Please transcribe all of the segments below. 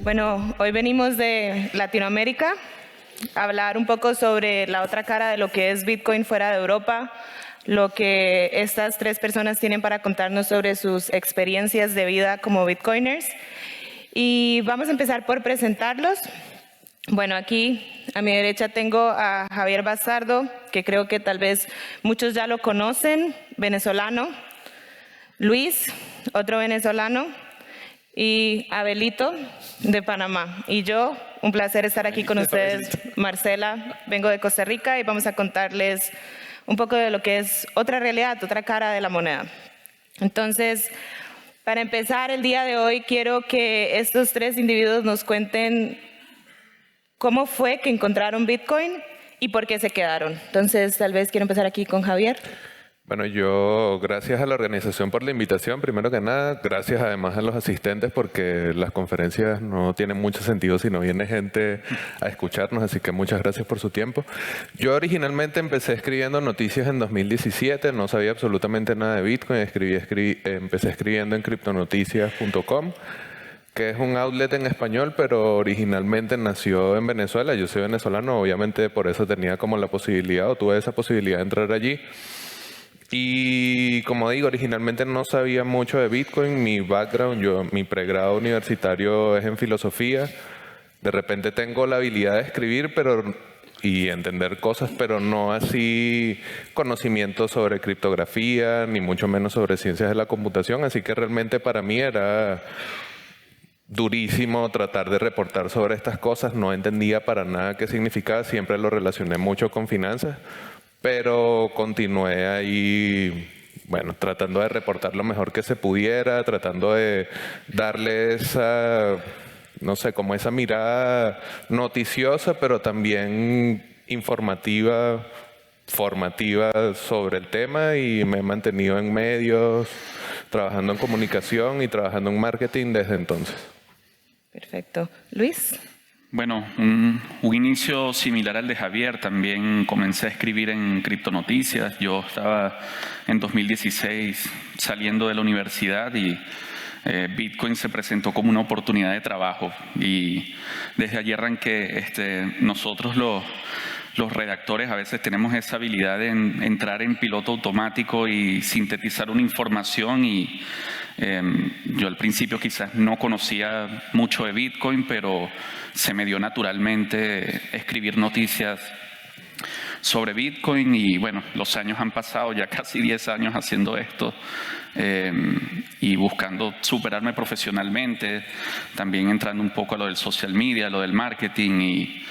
Bueno, hoy venimos de Latinoamérica a hablar un poco sobre la otra cara de lo que es Bitcoin fuera de Europa, lo que estas tres personas tienen para contarnos sobre sus experiencias de vida como Bitcoiners. Y vamos a empezar por presentarlos. Bueno, aquí a mi derecha tengo a Javier Bastardo, que creo que tal vez muchos ya lo conocen, venezolano. Luis, otro venezolano. Y Abelito, de Panamá. Y yo, un placer estar aquí con ustedes. Marcela, vengo de Costa Rica y vamos a contarles un poco de lo que es otra realidad, otra cara de la moneda. Entonces, para empezar el día de hoy, quiero que estos tres individuos nos cuenten cómo fue que encontraron Bitcoin y por qué se quedaron. Entonces, tal vez quiero empezar aquí con Javier. Bueno, yo gracias a la organización por la invitación, primero que nada, gracias además a los asistentes porque las conferencias no tienen mucho sentido si no viene gente a escucharnos, así que muchas gracias por su tiempo. Yo originalmente empecé escribiendo noticias en 2017, no sabía absolutamente nada de Bitcoin, empecé escribiendo en criptonoticias.com, que es un outlet en español, pero originalmente nació en Venezuela. Yo soy venezolano, obviamente por eso tenía como la posibilidad, o tuve esa posibilidad de entrar allí. Y como digo, originalmente no sabía mucho de Bitcoin. Mi background, mi pregrado universitario es en filosofía. De repente tengo la habilidad de escribir y entender cosas, pero no así conocimiento sobre criptografía, ni mucho menos sobre ciencias de la computación. Así que realmente para mí era durísimo tratar de reportar sobre estas cosas. No entendía para nada qué significaba. Siempre lo relacioné mucho con finanzas. Pero continué ahí, bueno, tratando de reportar lo mejor que se pudiera, tratando de darle esa, no sé, como esa mirada noticiosa, pero también informativa, formativa sobre el tema, y me he mantenido en medios, trabajando en comunicación y trabajando en marketing desde entonces. Perfecto. Luis. Bueno, un inicio similar al de Javier. También comencé a escribir en Criptonoticias. Yo estaba en 2016 saliendo de la universidad y Bitcoin se presentó como una oportunidad de trabajo. Y desde allí arranqué. Nosotros los redactores a veces tenemos esa habilidad de entrar en piloto automático y sintetizar una información y yo al principio quizás no conocía mucho de Bitcoin, pero se me dio naturalmente escribir noticias sobre Bitcoin y bueno, los años han pasado, ya casi 10 años haciendo esto y buscando superarme profesionalmente, también entrando un poco a lo del social media, a lo del marketing, y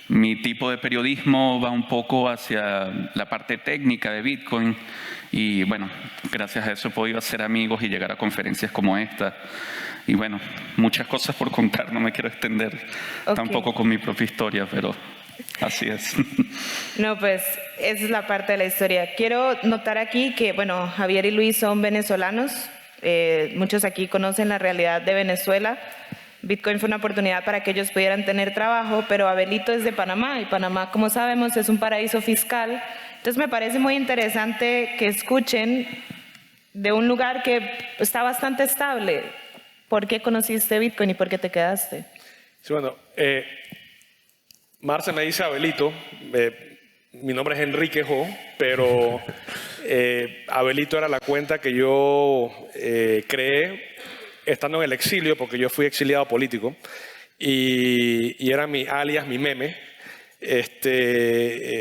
mi tipo de periodismo va un poco hacia la parte técnica de Bitcoin y bueno, gracias a eso he podido hacer amigos y llegar a conferencias como esta. Y bueno, muchas cosas por contar, no me quiero extender tampoco con mi propia historia, pero así es. No, pues esa es la parte de la historia. Quiero notar aquí que, bueno, Javier y Luis son venezolanos. Muchos aquí conocen la realidad de Venezuela. Bitcoin fue una oportunidad para que ellos pudieran tener trabajo, pero Abelito es de Panamá y Panamá, como sabemos, es un paraíso fiscal. Entonces me parece muy interesante que escuchen de un lugar que está bastante estable. ¿Por qué conociste Bitcoin y por qué te quedaste? Sí, bueno, Marce me dice Abelito, mi nombre es Enrique Jo, pero Abelito era la cuenta que yo creé estando en el exilio, porque yo fui exiliado político, y era mi alias, mi meme.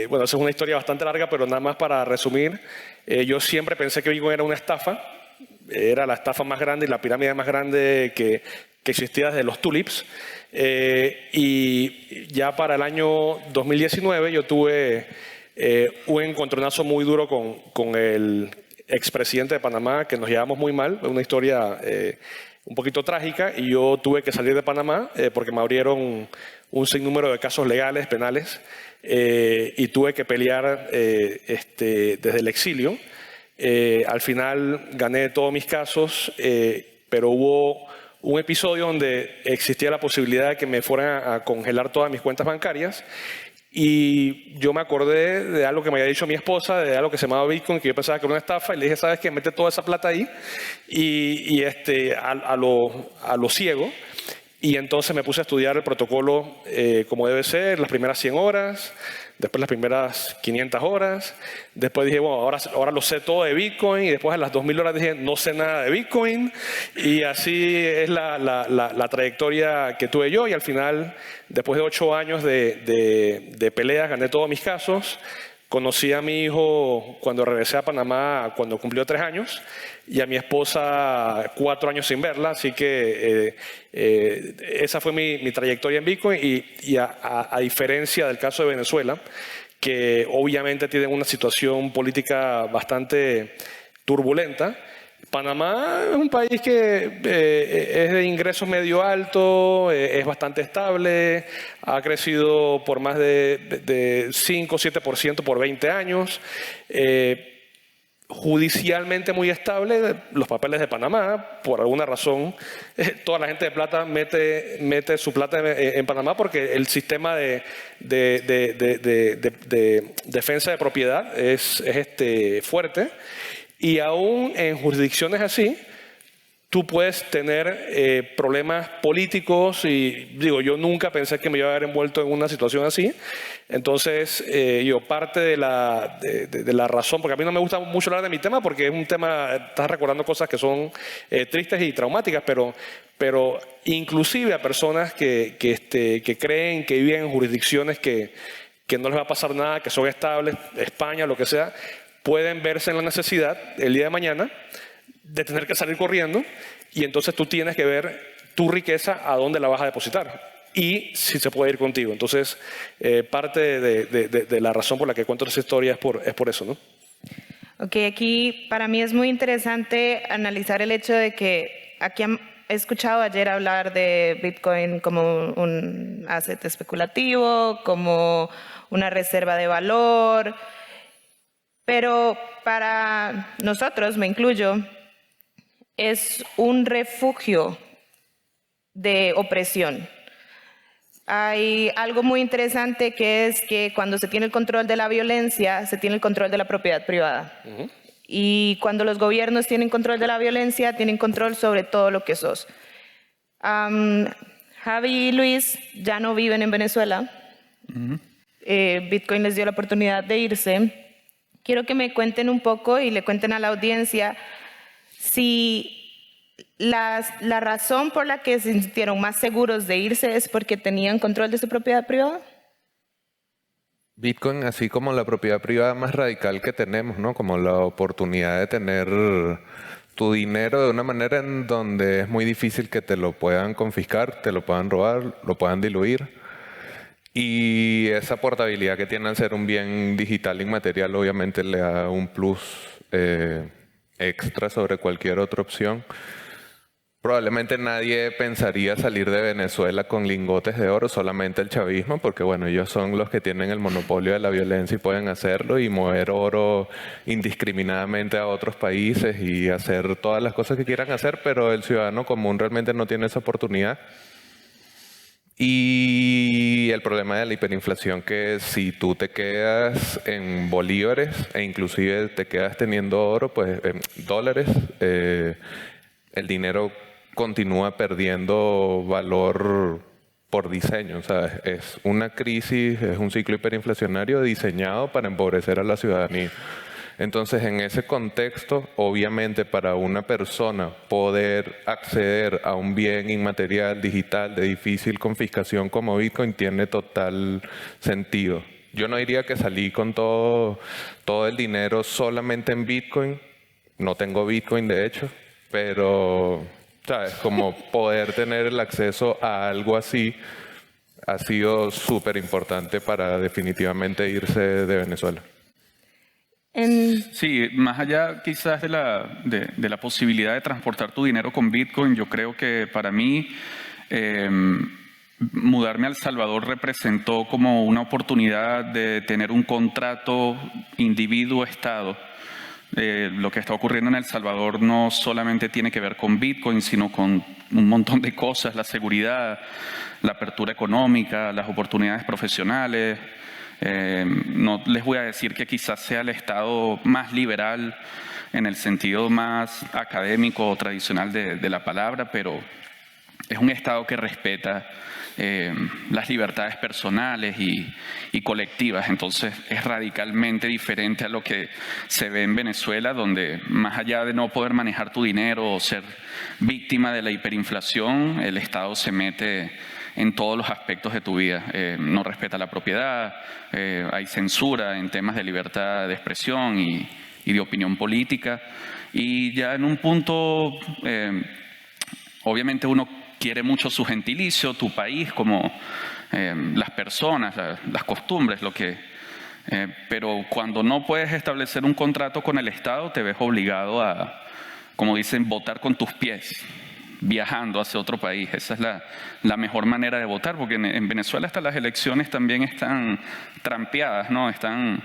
Bueno, esa es una historia bastante larga, pero nada más para resumir, yo siempre pensé que Bitcoin era una estafa, era la estafa más grande y la pirámide más grande que existía desde los tulips, y ya para el año 2019 yo tuve un encontronazo muy duro con el expresidente de Panamá, que nos llevamos muy mal, una historia un poquito trágica, y yo tuve que salir de Panamá porque me abrieron un sinnúmero de casos legales, penales, y tuve que pelear desde el exilio. Al final gané todos mis casos, pero hubo un episodio donde existía la posibilidad de que me fueran a congelar todas mis cuentas bancarias. Y yo me acordé de algo que me había dicho mi esposa, de algo que se llamaba Bitcoin, que yo pensaba que era una estafa, y le dije, ¿sabes qué? Mete toda esa plata ahí, y a lo ciego. Y entonces me puse a estudiar el protocolo como debe ser, las primeras 100 horas, después las primeras 500 horas. Después dije, bueno, ahora lo sé todo de Bitcoin. Y después a las 2000 horas dije, no sé nada de Bitcoin. Y así es la trayectoria que tuve yo. Y al final, después de 8 años de peleas, gané todos mis casos. Conocí a mi hijo cuando regresé a Panamá, cuando cumplió 3 años, y a mi esposa 4 años sin verla, así que esa fue mi trayectoria en Bitcoin, y a diferencia del caso de Venezuela, que obviamente tiene una situación política bastante turbulenta, Panamá es un país que es de ingresos medio alto, es bastante estable, ha crecido por más de 5 o 7% por 20 años, judicialmente muy estable. Los papeles de Panamá, por alguna razón, toda la gente de plata mete su plata en Panamá porque el sistema de defensa de propiedad es fuerte. Y aún en jurisdicciones así, tú puedes tener problemas políticos y digo, yo nunca pensé que me iba a haber envuelto en una situación así. Entonces, parte de la razón, porque a mí no me gusta mucho hablar de mi tema porque es un tema, estás recordando cosas que son tristes y traumáticas, pero inclusive a personas que creen que viven en jurisdicciones que no les va a pasar nada, que son estables, España, lo que sea, pueden verse en la necesidad el día de mañana de tener que salir corriendo, y entonces tú tienes que ver tu riqueza a dónde la vas a depositar y si se puede ir contigo. Entonces, parte de la razón por la que cuento esa historia es por eso, ¿no? Ok, aquí para mí es muy interesante analizar el hecho de que aquí he escuchado ayer hablar de Bitcoin como un asset especulativo, como una reserva de valor. Pero para nosotros, me incluyo, es un refugio de opresión. Hay algo muy interesante que es que cuando se tiene el control de la violencia, se tiene el control de la propiedad privada. Y cuando los gobiernos tienen control de la violencia, tienen control sobre todo lo que sos. Javi y Luis ya no viven en Venezuela. Bitcoin les dio la oportunidad de irse. Quiero que me cuenten un poco y le cuenten a la audiencia si la razón por la que se sintieron más seguros de irse es porque tenían control de su propiedad privada. Bitcoin, así como la propiedad privada más radical que tenemos, ¿no? Como la oportunidad de tener tu dinero de una manera en donde es muy difícil que te lo puedan confiscar, te lo puedan robar, lo puedan diluir. Y esa portabilidad que tiene al ser un bien digital inmaterial obviamente le da un plus extra sobre cualquier otra opción. Probablemente nadie pensaría salir de Venezuela con lingotes de oro, solamente el chavismo, porque bueno, ellos son los que tienen el monopolio de la violencia y pueden hacerlo y mover oro indiscriminadamente a otros países y hacer todas las cosas que quieran hacer, pero el ciudadano común realmente no tiene esa oportunidad. Y el problema de la hiperinflación, que si tú te quedas en bolívares e inclusive te quedas teniendo oro, pues en dólares, el dinero continúa perdiendo valor por diseño. O sea, es una crisis, es un ciclo hiperinflacionario diseñado para empobrecer a la ciudadanía. Entonces, en ese contexto, obviamente para una persona poder acceder a un bien inmaterial, digital, de difícil confiscación como Bitcoin, tiene total sentido. Yo no diría que salí con todo el dinero solamente en Bitcoin. No tengo Bitcoin, de hecho, pero, ¿sabes? Como poder tener el acceso a algo así ha sido súper importante para definitivamente irse de Venezuela. Sí, más allá quizás de la posibilidad de transportar tu dinero con Bitcoin, yo creo que para mí mudarme a El Salvador representó como una oportunidad de tener un contrato individuo-estado. Lo que está ocurriendo en El Salvador no solamente tiene que ver con Bitcoin, sino con un montón de cosas: la seguridad, la apertura económica, las oportunidades profesionales. No les voy a decir que quizás sea el Estado más liberal en el sentido más académico o tradicional de la palabra, pero es un Estado que respeta las libertades personales y colectivas. Entonces es radicalmente diferente a lo que se ve en Venezuela, donde más allá de no poder manejar tu dinero o ser víctima de la hiperinflación, el Estado se mete en todos los aspectos de tu vida. No respeta la propiedad, hay censura en temas de libertad de expresión y de opinión política. Y ya en un punto, obviamente uno quiere mucho su gentilicio, tu país, como las personas, las costumbres, pero cuando no puedes establecer un contrato con el Estado, te ves obligado a, como dicen, votar con tus pies, viajando hacia otro país. Esa es la mejor manera de votar, porque en Venezuela hasta las elecciones también están trampeadas, ¿no? Están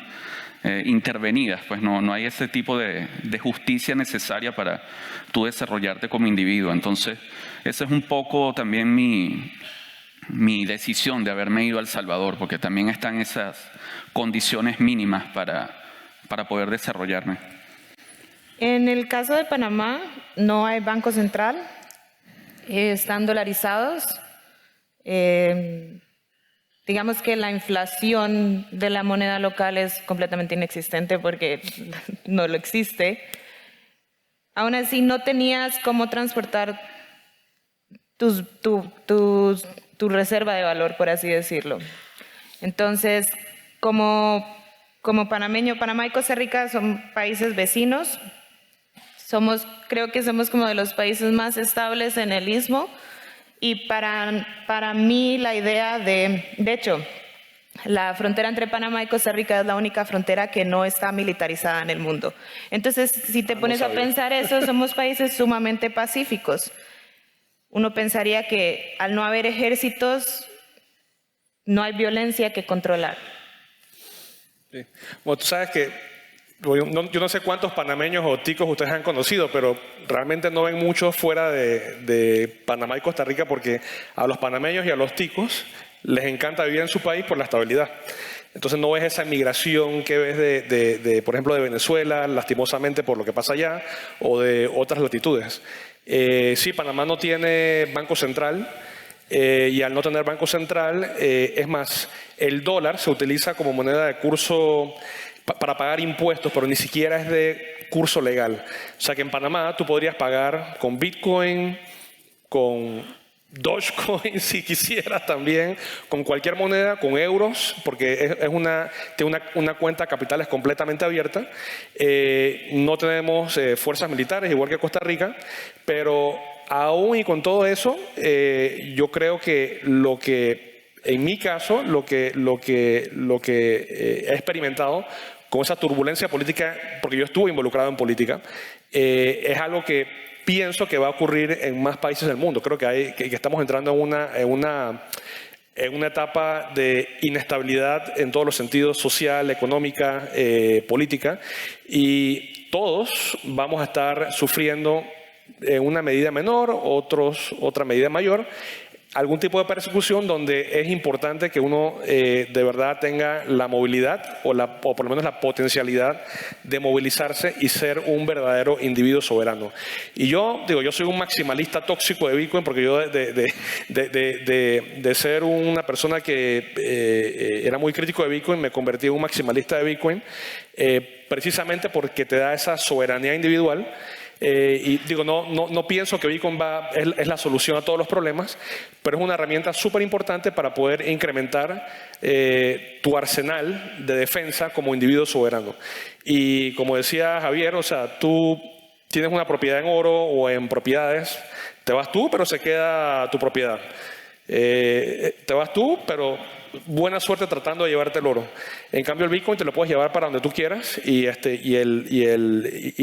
intervenidas, pues no hay ese tipo de justicia necesaria para tú desarrollarte como individuo. Entonces, esa es un poco también mi decisión de haberme ido a El Salvador, porque también están esas condiciones mínimas para poder desarrollarme. En el caso de Panamá, no hay banco central, están dolarizados. Digamos que la inflación de la moneda local es completamente inexistente porque no lo existe. Aún así, no tenías cómo transportar tu reserva de valor, por así decirlo. Entonces, como panameño, Panamá y Costa Rica son países vecinos. Creo que somos como de los países más estables en el Istmo. Y para mí la idea de hecho, la frontera entre Panamá y Costa Rica es la única frontera que no está militarizada en el mundo. Entonces, si te pones a pensar eso, somos países sumamente pacíficos. Uno pensaría que al no haber ejércitos, no hay violencia que controlar. Sí. Bueno, tú sabes que yo no sé cuántos panameños o ticos ustedes han conocido, pero realmente no ven muchos fuera de Panamá y Costa Rica, porque a los panameños y a los ticos les encanta vivir en su país por la estabilidad. Entonces no ves esa migración que ves por ejemplo, de Venezuela, lastimosamente por lo que pasa allá, o de otras latitudes. Sí, Panamá no tiene banco central, y al no tener banco central, es más, el dólar se utiliza como moneda de curso para pagar impuestos, pero ni siquiera es de curso legal. O sea que en Panamá tú podrías pagar con Bitcoin, con Dogecoin si quisieras también, con cualquier moneda, con euros, porque tiene una cuenta de capitales completamente abierta. No tenemos fuerzas militares, igual que Costa Rica, pero aún y con todo eso, yo creo que en mi caso, lo que he experimentado con esa turbulencia política, porque yo estuve involucrado en política, es algo que pienso que va a ocurrir en más países del mundo. Creo que estamos entrando en una etapa de inestabilidad en todos los sentidos, social, económica, política, y todos vamos a estar sufriendo en una medida menor, otros otra medida mayor, algún tipo de persecución donde es importante que uno de verdad tenga la movilidad o por lo menos la potencialidad de movilizarse y ser un verdadero individuo soberano. Y yo soy un maximalista tóxico de Bitcoin, porque yo de ser una persona que era muy crítico de Bitcoin, me convertí en un maximalista de Bitcoin, precisamente porque te da esa soberanía individual. Y no pienso que Bitcoin es la solución a todos los problemas, pero es una herramienta súper importante para poder incrementar tu arsenal de defensa como individuo soberano. Y como decía Javier, o sea, tú tienes una propiedad en oro o en propiedades, te vas tú, pero se queda tu propiedad. Te vas tú, pero buena suerte tratando de llevarte el oro. En cambio, el Bitcoin te lo puedes llevar para donde tú quieras y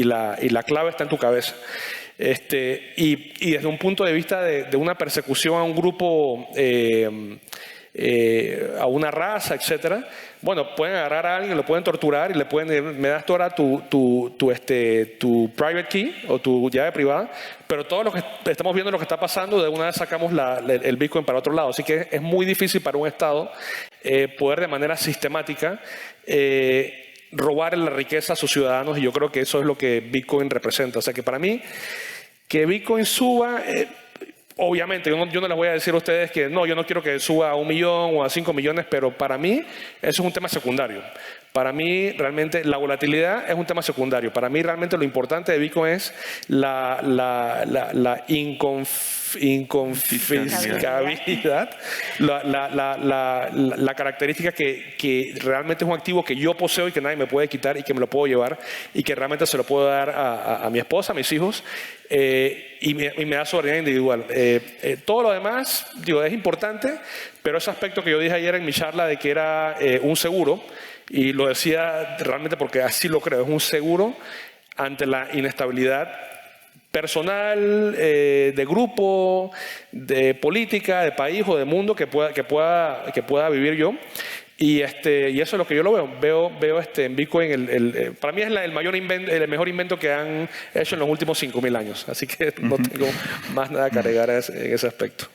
la clave está en tu cabeza. Y desde un punto de vista de una persecución a un grupo, a una raza, etcétera, bueno, pueden agarrar a alguien, lo pueden torturar y le pueden decir, me das tú ahora tu private key o tu llave privada, pero todos los que estamos viendo lo que está pasando, de una vez sacamos el Bitcoin para otro lado. Así que es muy difícil para un Estado poder de manera sistemática robar la riqueza a sus ciudadanos, y yo creo que eso es lo que Bitcoin representa. O sea que para mí, que Bitcoin suba, Obviamente, yo no les voy a decir a ustedes que no, yo no quiero que suba a 1 millón o a 5 millones, pero para mí eso es un tema secundario. Para mí realmente la volatilidad es un tema secundario. Para mí realmente lo importante de Bitcoin es la inconfiscabilidad, la característica que realmente es un activo que yo poseo y que nadie me puede quitar y que me lo puedo llevar y que realmente se lo puedo dar a mi esposa, a mis hijos, y me da soberanía individual. Todo lo demás, digo, es importante, pero ese aspecto que yo dije ayer en mi charla de que era un seguro, y lo decía realmente porque así lo creo, es un seguro ante la inestabilidad personal, de grupo, de política, de país o de mundo que pueda vivir yo. Y eso es lo que yo lo veo en Bitcoin. Para mí es el mejor invento que han hecho en los últimos 5.000 años. Así que no tengo más nada que agregar en ese aspecto.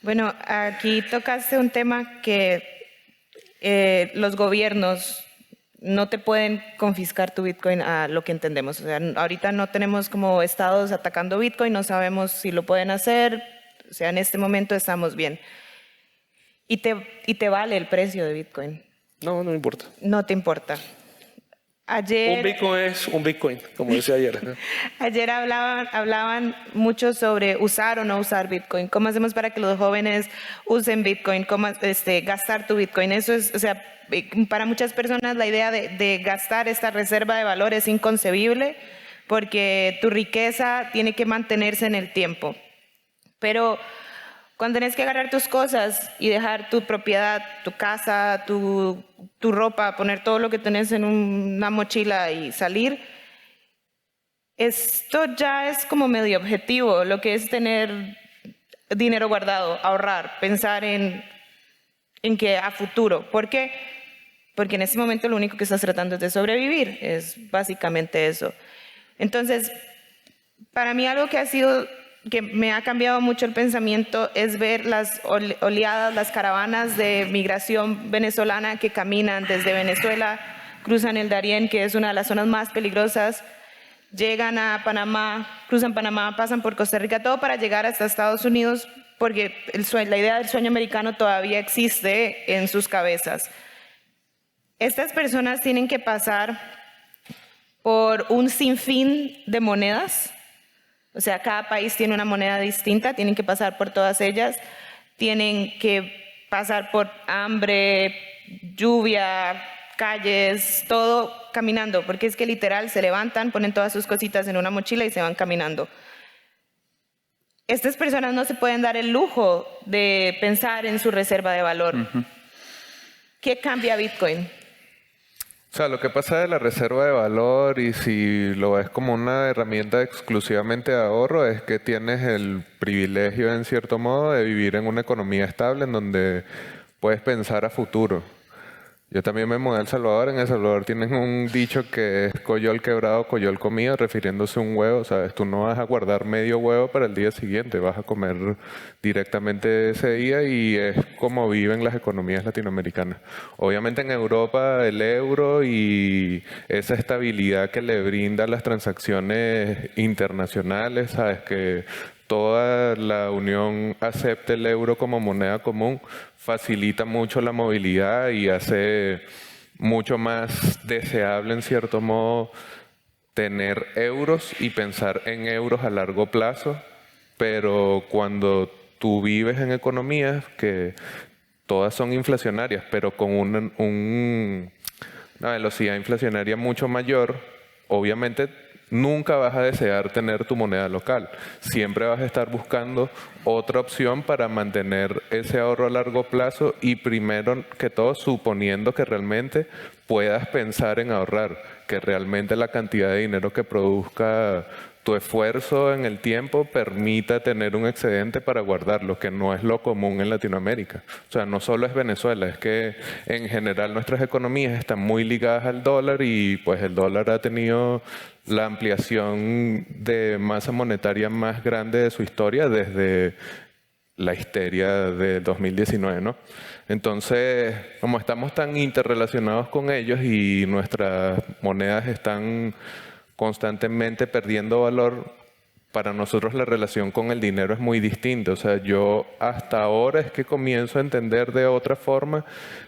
Bueno, aquí tocaste un tema que los gobiernos no te pueden confiscar tu Bitcoin a lo que entendemos. O sea, ahorita no tenemos como estados atacando Bitcoin, no sabemos si lo pueden hacer. O sea, en este momento estamos bien. Y te vale el precio de Bitcoin. No me importa. No te importa. Ayer, un Bitcoin es un Bitcoin, como decía ayer. Ayer hablaban mucho sobre usar o no usar Bitcoin. ¿Cómo hacemos para que los jóvenes usen Bitcoin? ¿Cómo gastar tu Bitcoin? Eso es, o sea, para muchas personas la idea de gastar esta reserva de valor es inconcebible porque tu riqueza tiene que mantenerse en el tiempo. Pero cuando tienes que agarrar tus cosas y dejar tu propiedad, tu casa, tu ropa, poner todo lo que tenés en una mochila y salir, esto ya es como medio objetivo, lo que es tener dinero guardado, ahorrar, pensar en que a futuro. ¿Por qué? Porque en este momento lo único que estás tratando es de sobrevivir, es básicamente eso. Entonces, para mí algo que me ha cambiado mucho el pensamiento es ver las oleadas, las caravanas de migración venezolana que caminan desde Venezuela, cruzan el Darién, que es una de las zonas más peligrosas, llegan a Panamá, cruzan Panamá, pasan por Costa Rica, todo para llegar hasta Estados Unidos, porque la idea del sueño americano todavía existe en sus cabezas. Estas personas tienen que pasar por un sinfín de monedas. O sea, cada país tiene una moneda distinta, tienen que pasar por todas ellas, tienen que pasar por hambre, lluvia, calles, todo caminando, porque es que literal se levantan, ponen todas sus cositas en una mochila y se van caminando. Estas personas no se pueden dar el lujo de pensar en su reserva de valor. ¿Qué cambia Bitcoin? O sea, lo que pasa de la reserva de valor y si lo ves como una herramienta exclusivamente de ahorro es que tienes el privilegio, en cierto modo, de vivir en una economía estable en donde puedes pensar a futuro. Yo también me mudé a El Salvador. En El Salvador tienen un dicho que es coyol quebrado, coyol comido, refiriéndose a un huevo. ¿Sabes? Tú no vas a guardar medio huevo para el día siguiente, vas a comer directamente ese día y es como viven las economías latinoamericanas. Obviamente en Europa el euro y esa estabilidad que le brinda las transacciones internacionales, ¿sabes? Que toda la Unión acepte el euro como moneda común, facilita mucho la movilidad y hace mucho más deseable, en cierto modo, tener euros y pensar en euros a largo plazo, pero cuando tú vives en economías que todas son inflacionarias, pero con una velocidad inflacionaria mucho mayor, obviamente nunca vas a desear tener tu moneda local. Siempre vas a estar buscando otra opción para mantener ese ahorro a largo plazo y primero que todo suponiendo que realmente puedas pensar en ahorrar, que realmente la cantidad de dinero que produzca tu esfuerzo en el tiempo permita tener un excedente para guardarlo, que no es lo común en Latinoamérica. O sea, no solo es Venezuela, es que en general nuestras economías están muy ligadas al dólar y pues el dólar ha tenido la ampliación de masa monetaria más grande de su historia desde la histeria de 2019, ¿no? Entonces, como estamos tan interrelacionados con ellos y nuestras monedas están constantemente perdiendo valor, para nosotros la relación con el dinero es muy distinta. O sea, yo hasta ahora es que comienzo a entender de otra forma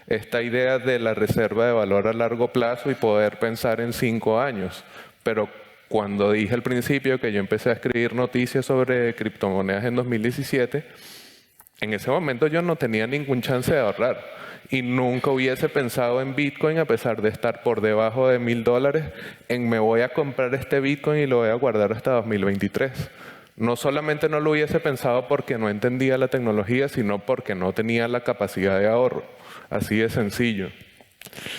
esta idea de la reserva de valor a largo plazo y poder pensar en 5 años. Pero cuando dije al principio que yo empecé a escribir noticias sobre criptomonedas en 2017, en ese momento yo no tenía ningún chance de ahorrar y nunca hubiese pensado en Bitcoin, a pesar de estar por debajo de $1000, en me voy a comprar este Bitcoin y lo voy a guardar hasta 2023. No solamente no lo hubiese pensado porque no entendía la tecnología, sino porque no tenía la capacidad de ahorro. Así de sencillo.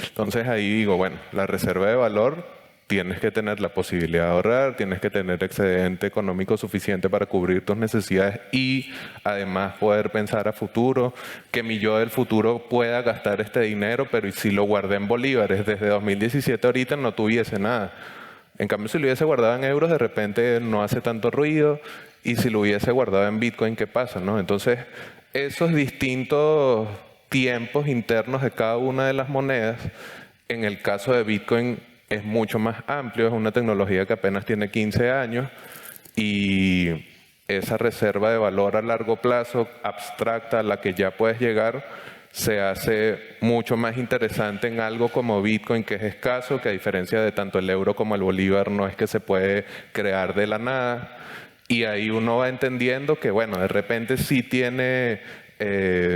Entonces ahí digo, bueno, la reserva de valor, tienes que tener la posibilidad de ahorrar, tienes que tener excedente económico suficiente para cubrir tus necesidades y además poder pensar a futuro, que mi yo del futuro pueda gastar este dinero, pero y si lo guardé en bolívares desde 2017 ahorita no tuviese nada. En cambio, si lo hubiese guardado en euros, de repente no hace tanto ruido, y si lo hubiese guardado en Bitcoin, ¿qué pasa, no? Entonces, esos distintos tiempos internos de cada una de las monedas, en el caso de Bitcoin, es mucho más amplio, es una tecnología que apenas tiene 15 años y esa reserva de valor a largo plazo, abstracta, a la que ya puedes llegar, se hace mucho más interesante en algo como Bitcoin, que es escaso, que a diferencia de tanto el euro como el bolívar, no es que se puede crear de la nada. Y ahí uno va entendiendo que, bueno, de repente sí tiene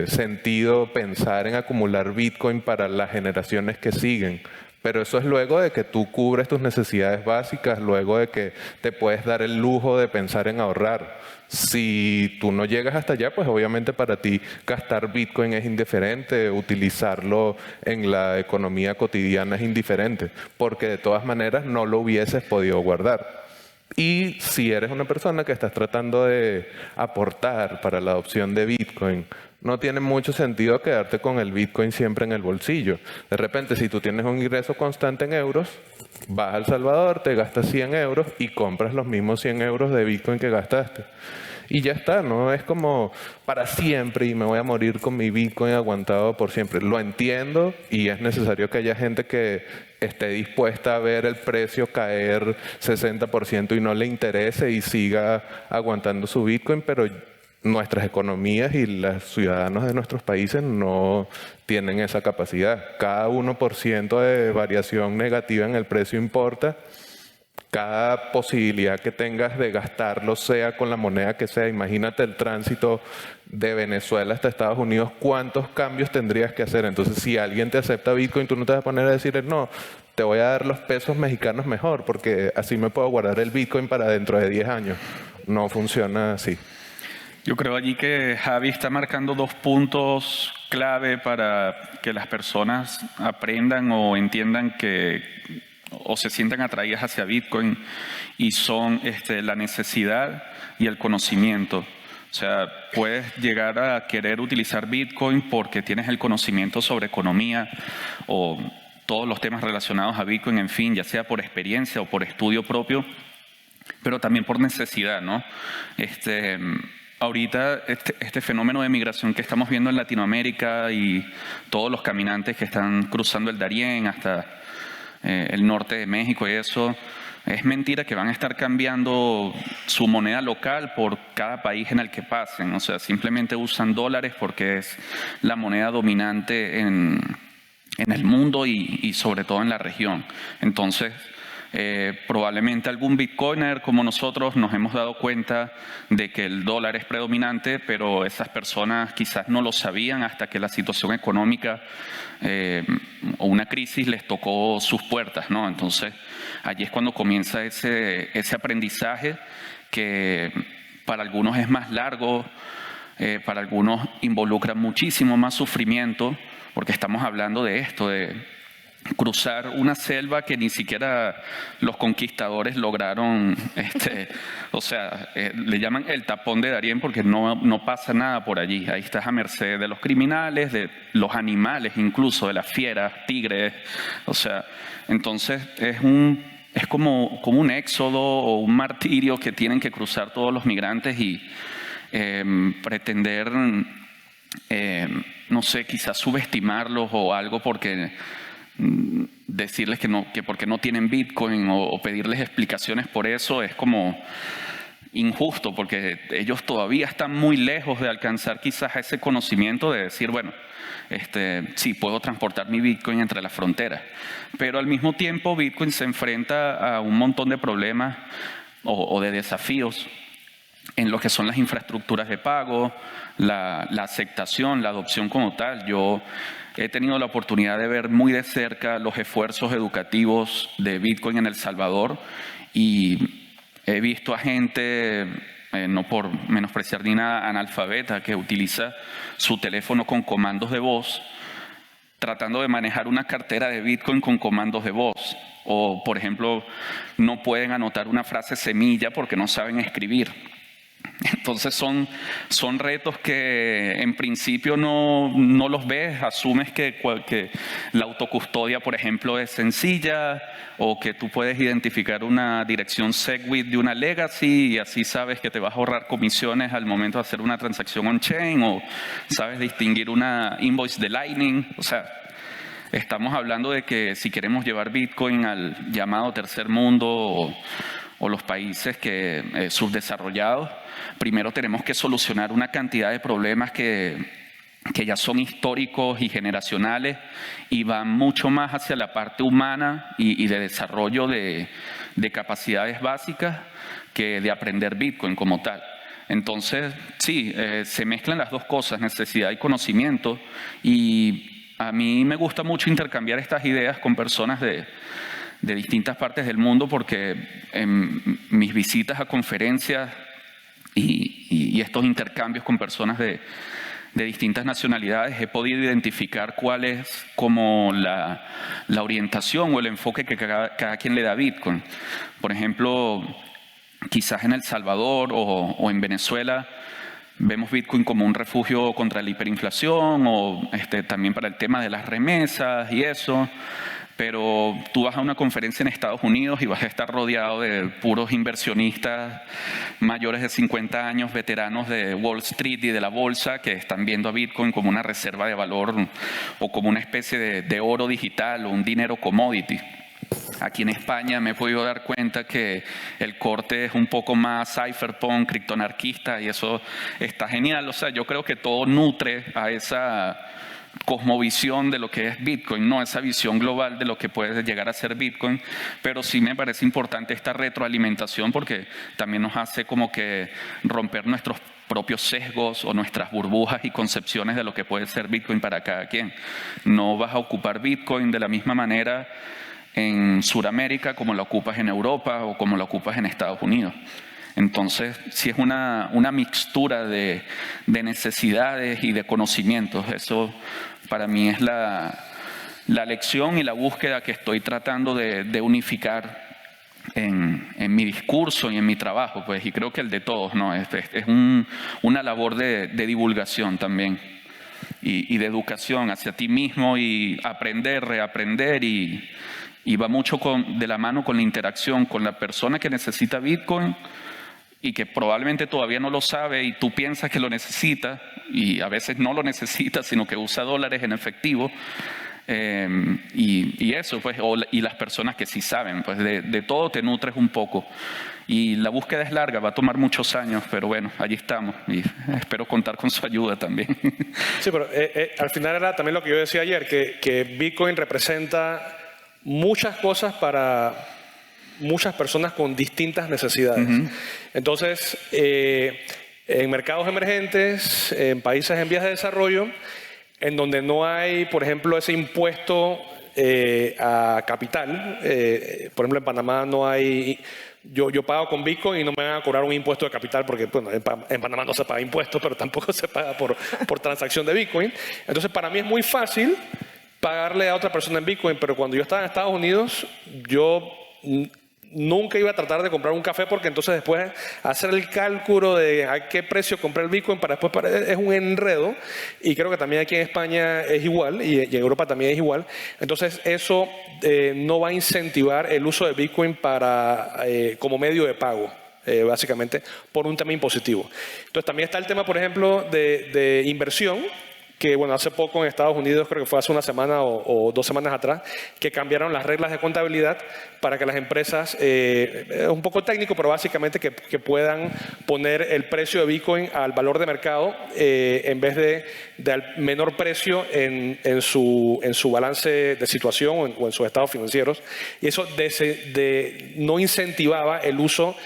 sentido pensar en acumular Bitcoin para las generaciones que siguen. Pero eso es luego de que tú cubres tus necesidades básicas, luego de que te puedes dar el lujo de pensar en ahorrar. Si tú no llegas hasta allá, pues obviamente para ti gastar Bitcoin es indiferente, utilizarlo en la economía cotidiana es indiferente, porque de todas maneras no lo hubieses podido guardar. Y si eres una persona que estás tratando de aportar para la adopción de Bitcoin, no tiene mucho sentido quedarte con el Bitcoin siempre en el bolsillo. De repente, si tú tienes un ingreso constante en euros, vas a El Salvador, te gastas 100 euros y compras los mismos 100 euros de Bitcoin que gastaste. Y ya está, no es como para siempre y me voy a morir con mi Bitcoin aguantado por siempre. Lo entiendo y es necesario que haya gente que esté dispuesta a ver el precio caer 60% y no le interese y siga aguantando su Bitcoin, pero nuestras economías y los ciudadanos de nuestros países no tienen esa capacidad. Cada 1% de variación negativa en el precio importa. Cada posibilidad que tengas de gastarlo, sea con la moneda que sea, imagínate el tránsito de Venezuela hasta Estados Unidos, ¿cuántos cambios tendrías que hacer? Entonces, si alguien te acepta Bitcoin, tú no te vas a poner a decirle, no, te voy a dar los pesos mexicanos mejor, porque así me puedo guardar el Bitcoin para dentro de 10 años. No funciona así. Yo creo allí que Javi está marcando 2 puntos clave para que las personas aprendan o entiendan o se sientan atraídas hacia Bitcoin, y son la necesidad y el conocimiento. O sea, puedes llegar a querer utilizar Bitcoin porque tienes el conocimiento sobre economía o todos los temas relacionados a Bitcoin, en fin, ya sea por experiencia o por estudio propio, pero también por necesidad, ¿no? Ahorita este fenómeno de migración que estamos viendo en Latinoamérica y todos los caminantes que están cruzando el Darién hasta el norte de México y eso, es mentira que van a estar cambiando su moneda local por cada país en el que pasen. O sea, simplemente usan dólares porque es la moneda dominante en el mundo y sobre todo en la región. Entonces, probablemente algún bitcoiner como nosotros nos hemos dado cuenta de que el dólar es predominante, pero esas personas quizás no lo sabían hasta que la situación económica o una crisis les tocó sus puertas, ¿no? Entonces, allí es cuando comienza ese aprendizaje que para algunos es más largo, para algunos involucra muchísimo más sufrimiento, porque estamos hablando de esto, de cruzar una selva que ni siquiera los conquistadores lograron, o sea, le llaman el tapón de Darién porque no pasa nada por allí. Ahí estás a merced de los criminales, de los animales incluso, de las fieras, tigres. O sea, entonces es como un éxodo o un martirio que tienen que cruzar todos los migrantes y pretender, no sé, quizás subestimarlos o algo porque decirles que porque no tienen Bitcoin o pedirles explicaciones por eso es como injusto, porque ellos todavía están muy lejos de alcanzar quizás ese conocimiento de decir, bueno, sí, puedo transportar mi Bitcoin entre las fronteras. Pero al mismo tiempo, Bitcoin se enfrenta a un montón de problemas o de desafíos en lo que son las infraestructuras de pago, la aceptación, la adopción como tal. Yo he tenido la oportunidad de ver muy de cerca los esfuerzos educativos de Bitcoin en El Salvador y he visto a gente, no por menospreciar ni nada, analfabeta, que utiliza su teléfono con comandos de voz, tratando de manejar una cartera de Bitcoin con comandos de voz. O, por ejemplo, no pueden anotar una frase semilla porque no saben escribir. Entonces son retos que en principio no los ves, asumes que la autocustodia, por ejemplo, es sencilla o que tú puedes identificar una dirección SegWit de una legacy y así sabes que te vas a ahorrar comisiones al momento de hacer una transacción on-chain o sabes distinguir una invoice de Lightning. O sea, estamos hablando de que si queremos llevar Bitcoin al llamado tercer mundo o los países subdesarrollados, primero tenemos que solucionar una cantidad de problemas que ya son históricos y generacionales y van mucho más hacia la parte humana y de desarrollo de capacidades básicas que de aprender Bitcoin como tal. Entonces, sí, se mezclan las dos cosas, necesidad y conocimiento, y a mí me gusta mucho intercambiar estas ideas con personas de distintas partes del mundo porque en mis visitas a conferencias y estos intercambios con personas de distintas nacionalidades he podido identificar cuál es como la orientación o el enfoque que cada quien le da a Bitcoin. Por ejemplo, quizás en El Salvador o en Venezuela vemos Bitcoin como un refugio contra la hiperinflación o también para el tema de las remesas y eso. Pero tú vas a una conferencia en Estados Unidos y vas a estar rodeado de puros inversionistas mayores de 50 años, veteranos de Wall Street y de la bolsa, que están viendo a Bitcoin como una reserva de valor o como una especie de oro digital o un dinero commodity. Aquí en España me he podido dar cuenta que el corte es un poco más cypherpunk, criptoanarquista, y eso está genial. O sea, yo creo que todo nutre a esa cosmovisión de lo que es Bitcoin, no esa visión global de lo que puede llegar a ser Bitcoin, pero sí me parece importante esta retroalimentación porque también nos hace como que romper nuestros propios sesgos o nuestras burbujas y concepciones de lo que puede ser Bitcoin para cada quien. No vas a ocupar Bitcoin de la misma manera en Sudamérica como la ocupas en Europa o como la ocupas en Estados Unidos. Entonces, sí es una mixtura de necesidades y de conocimientos. Eso para mí es la lección y la búsqueda que estoy tratando de unificar en mi discurso y en mi trabajo, pues, y creo que el de todos, ¿no? Es una labor de divulgación también y de educación hacia ti mismo y aprender, reaprender y va mucho de la mano con la interacción con la persona que necesita Bitcoin y que probablemente todavía no lo sabe y tú piensas que lo necesita y a veces no lo necesita, sino que usa dólares en efectivo. Y eso, pues, y las personas que sí saben, pues de todo te nutres un poco. Y la búsqueda es larga, va a tomar muchos años, pero bueno, allí estamos y espero contar con su ayuda también. Sí, pero al final era también lo que yo decía ayer, que Bitcoin representa muchas cosas para muchas personas con distintas necesidades. Uh-huh. Entonces, en mercados emergentes, en países en vías de desarrollo, en donde no hay, por ejemplo, ese impuesto a capital, por ejemplo, en Panamá no hay... Yo pago con Bitcoin y no me van a cobrar un impuesto de capital porque, bueno, en Panamá no se paga impuestos, pero tampoco se paga por transacción de Bitcoin. Entonces, para mí es muy fácil pagarle a otra persona en Bitcoin, pero cuando yo estaba en Estados Unidos, yo nunca iba a tratar de comprar un café porque entonces después hacer el cálculo de a qué precio compré el Bitcoin para después es un enredo, y creo que también aquí en España es igual y en Europa también es igual. Entonces eso no va a incentivar el uso de Bitcoin como medio de pago, básicamente por un tema impositivo. Entonces también está el tema, por ejemplo, de inversión, que, bueno, hace poco en Estados Unidos, creo que fue hace una semana o 2 semanas atrás, que cambiaron las reglas de contabilidad para que las empresas, es un poco técnico, pero básicamente que puedan poner el precio de Bitcoin al valor de mercado en vez de al menor precio en su balance de situación o en sus estados financieros. Y eso no incentivaba el uso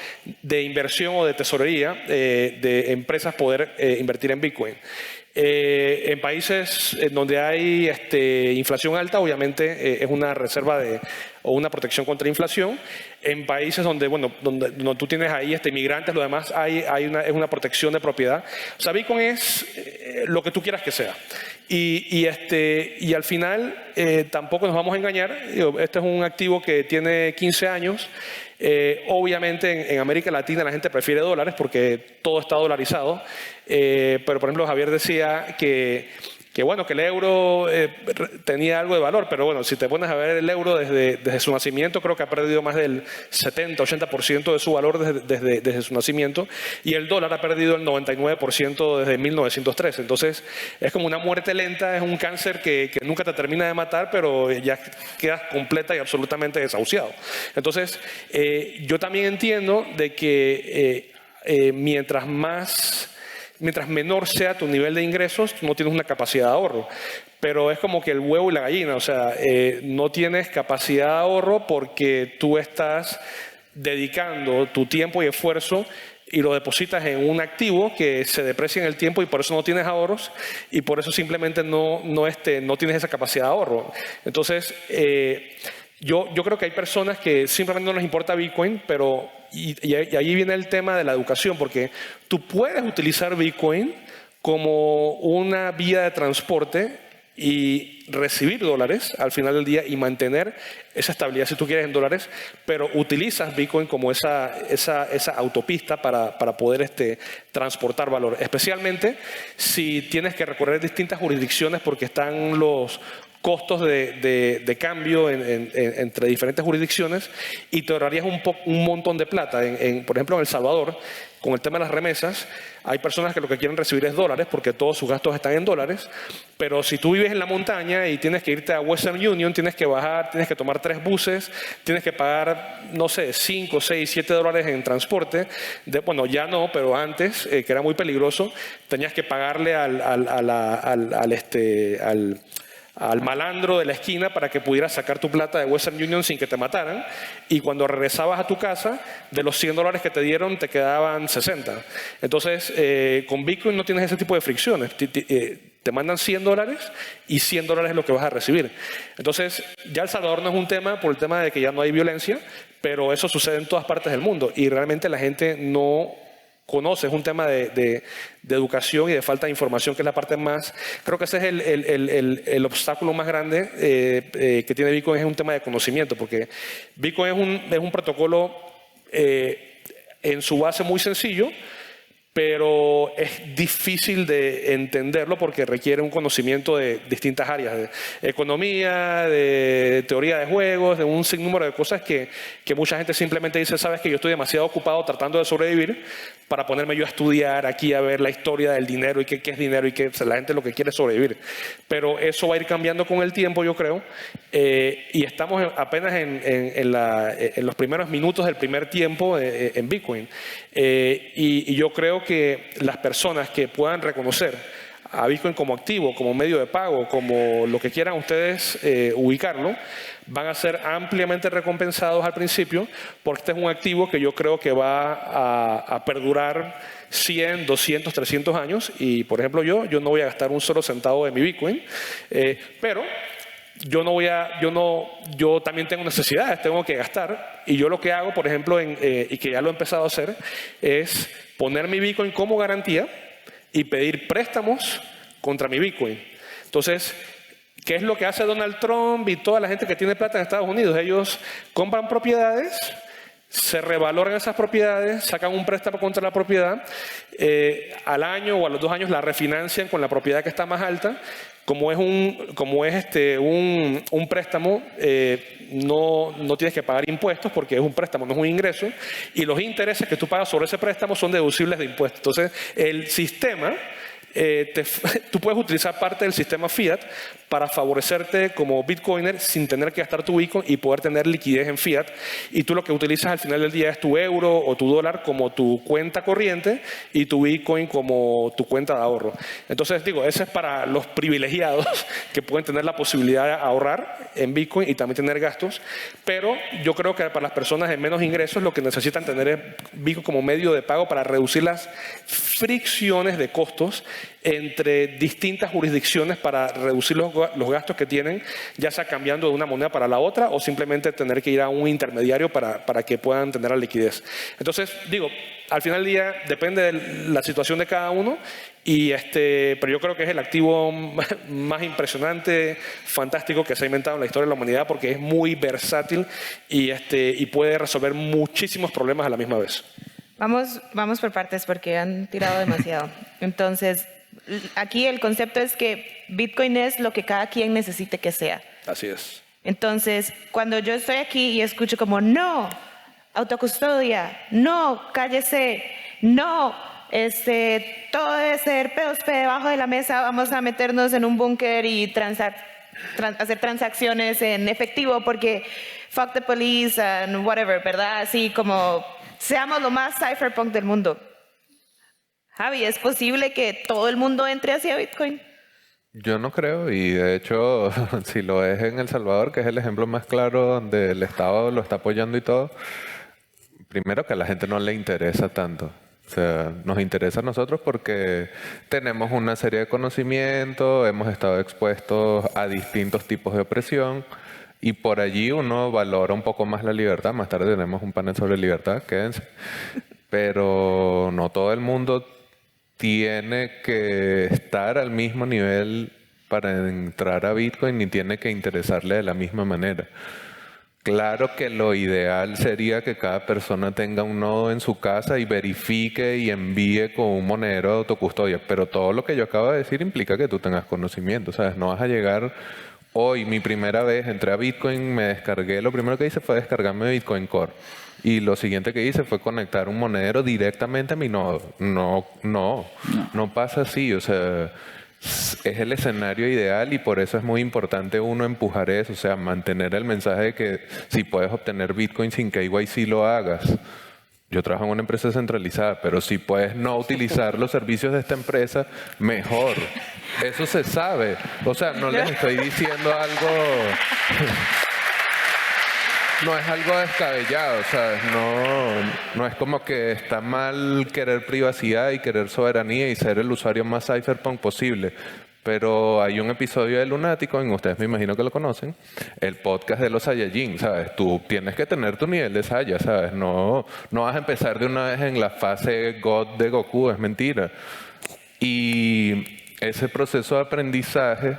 de inversión o de tesorería de empresas poder invertir en Bitcoin. En países en donde hay inflación alta, obviamente es una reserva o una protección contra inflación. En países donde tú tienes ahí inmigrantes, lo demás es una protección de propiedad. O sea, Bitcoin es lo que tú quieras que sea. Y al final tampoco nos vamos a engañar. Este es un activo que tiene 15 años. Obviamente en América Latina la gente prefiere dólares porque todo está dolarizado, pero por ejemplo Javier decía que el euro tenía algo de valor, pero bueno, si te pones a ver el euro desde su nacimiento, creo que ha perdido más del 70-80% de su valor desde su nacimiento, y el dólar ha perdido el 99% desde 1903. Entonces es como una muerte lenta, es un cáncer que nunca te termina de matar, pero ya quedas completa y absolutamente desahuciado. Entonces yo también entiendo de que mientras menor sea tu nivel de ingresos, no tienes una capacidad de ahorro. Pero es como que el huevo y la gallina, o sea, no tienes capacidad de ahorro porque tú estás dedicando tu tiempo y esfuerzo y lo depositas en un activo que se deprecia en el tiempo y por eso no tienes ahorros y por eso simplemente no tienes esa capacidad de ahorro. Entonces, yo creo que hay personas que simplemente no les importa Bitcoin, pero y ahí viene el tema de la educación, porque tú puedes utilizar Bitcoin como una vía de transporte y recibir dólares al final del día y mantener esa estabilidad si tú quieres en dólares, pero utilizas Bitcoin como esa autopista para poder transportar valor, especialmente si tienes que recorrer distintas jurisdicciones porque están los costos de cambio entre diferentes jurisdicciones y te ahorrarías un montón de plata. Por ejemplo, en El Salvador, con el tema de las remesas, hay personas que lo que quieren recibir es dólares porque todos sus gastos están en dólares, pero si tú vives en la montaña y tienes que irte a Western Union, tienes que bajar, tienes que tomar 3 buses, tienes que pagar, no sé, 5, 6, 7 dólares en transporte. Bueno, ya no, pero antes, que era muy peligroso, tenías que pagarle al malandro de la esquina para que pudieras sacar tu plata de Western Union sin que te mataran, y cuando regresabas a tu casa, de los 100 dólares que te dieron, te quedaban 60. Entonces, con Bitcoin no tienes ese tipo de fricciones. Te mandan 100 dólares y 100 dólares es lo que vas a recibir. Entonces, ya El Salvador no es un tema por el tema de que ya no hay violencia, pero eso sucede en todas partes del mundo y realmente la gente no conoce. Es un tema de educación y de falta de información, que es la parte más, creo que ese es el obstáculo más grande que tiene Bitcoin, es un tema de conocimiento, porque Bitcoin es un protocolo en su base muy sencillo, pero es difícil de entenderlo porque requiere un conocimiento de distintas áreas, de economía, de teoría de juegos, de un sinnúmero de cosas que mucha gente simplemente dice, sabes que yo estoy demasiado ocupado tratando de sobrevivir para ponerme yo a estudiar aquí, a ver la historia del dinero y qué es dinero y que la gente lo que quiere es sobrevivir. Pero eso va a ir cambiando con el tiempo, yo creo, y estamos apenas en los primeros minutos del primer tiempo en Bitcoin. Y yo creo que las personas que puedan reconocer a Bitcoin como activo, como medio de pago, como lo que quieran ustedes ubicarlo, van a ser ampliamente recompensados al principio, porque este es un activo que yo creo que va a perdurar 100, 200, 300 años. Y por ejemplo yo no voy a gastar un solo centavo de mi Bitcoin, pero yo también tengo necesidades, tengo que gastar, y yo lo que hago, por ejemplo, y que ya lo he empezado a hacer, es poner mi Bitcoin como garantía y pedir préstamos contra mi Bitcoin. Entonces, ¿qué es lo que hace Donald Trump y toda la gente que tiene plata en Estados Unidos? Ellos compran propiedades, se revaloran esas propiedades, sacan un préstamo contra la propiedad, al año o a los 2 años la refinancian con la propiedad que está más alta. Como es un préstamo, no tienes que pagar impuestos porque es un préstamo, no es un ingreso, y los intereses que tú pagas sobre ese préstamo son deducibles de impuestos. Entonces, el sistema tú puedes utilizar parte del sistema fiat para favorecerte como Bitcoiner sin tener que gastar tu Bitcoin y poder tener liquidez en fiat. Y tú lo que utilizas al final del día es tu euro o tu dólar como tu cuenta corriente y tu Bitcoin como tu cuenta de ahorro. Entonces, digo, ese es para los privilegiados que pueden tener la posibilidad de ahorrar en Bitcoin y también tener gastos. Pero yo creo que para las personas de menos ingresos lo que necesitan tener es Bitcoin como medio de pago para reducir las fricciones de costos entre distintas jurisdicciones, para reducir los gastos que tienen, ya sea cambiando de una moneda para la otra o simplemente tener que ir a un intermediario para que puedan tener la liquidez. Entonces, digo, al final del día depende de la situación de cada uno, pero yo creo que es el activo más impresionante, fantástico que se ha inventado en la historia de la humanidad, porque es muy versátil y puede resolver muchísimos problemas a la misma vez. Vamos por partes porque han tirado demasiado. Entonces, aquí el concepto es que Bitcoin es lo que cada quien necesite que sea. Así es. Entonces, cuando yo estoy aquí y escucho como, no, autocustodia, no, cállese, no, todo debe ser P2P debajo de la mesa, vamos a meternos en un búnker y hacer transacciones en efectivo porque fuck the police and whatever, ¿verdad? Así como seamos lo más cypherpunk del mundo. Javi, ¿es posible que todo el mundo entre hacia Bitcoin? Yo no creo, y de hecho, si lo es en El Salvador, que es el ejemplo más claro donde el Estado lo está apoyando y todo, primero que a la gente no le interesa tanto. O sea, nos interesa a nosotros porque tenemos una serie de conocimientos, hemos estado expuestos a distintos tipos de opresión y por allí uno valora un poco más la libertad. Más tarde tenemos un panel sobre libertad, quédense. Pero no todo el mundo tiene que estar al mismo nivel para entrar a Bitcoin ni tiene que interesarle de la misma manera. Claro que lo ideal sería que cada persona tenga un nodo en su casa y verifique y envíe con un monedero de autocustodia, pero todo lo que yo acabo de decir implica que tú tengas conocimiento, ¿sabes? No vas a llegar hoy, mi primera vez, entré a Bitcoin, me descargué, lo primero que hice fue descargarme Bitcoin Core. Y lo siguiente que hice fue conectar un monedero directamente a mi nodo. No pasa así, o sea, es el escenario ideal y por eso es muy importante uno empujar eso, o sea, mantener el mensaje de que si puedes obtener Bitcoin sin KYC lo hagas. Yo trabajo en una empresa centralizada, pero si puedes no utilizar los servicios de esta empresa, mejor. Eso se sabe. O sea, no les estoy diciendo algo... No es algo descabellado, ¿sabes? No es como que está mal querer privacidad y querer soberanía y ser el usuario más cypherpunk posible. Pero hay un episodio de Lunático, y ustedes me imagino que lo conocen, el podcast de los Saiyajin, ¿sabes? Tú tienes que tener tu nivel de Saiya, ¿sabes? No vas a empezar de una vez en la fase God de Goku, es mentira. Y ese proceso de aprendizaje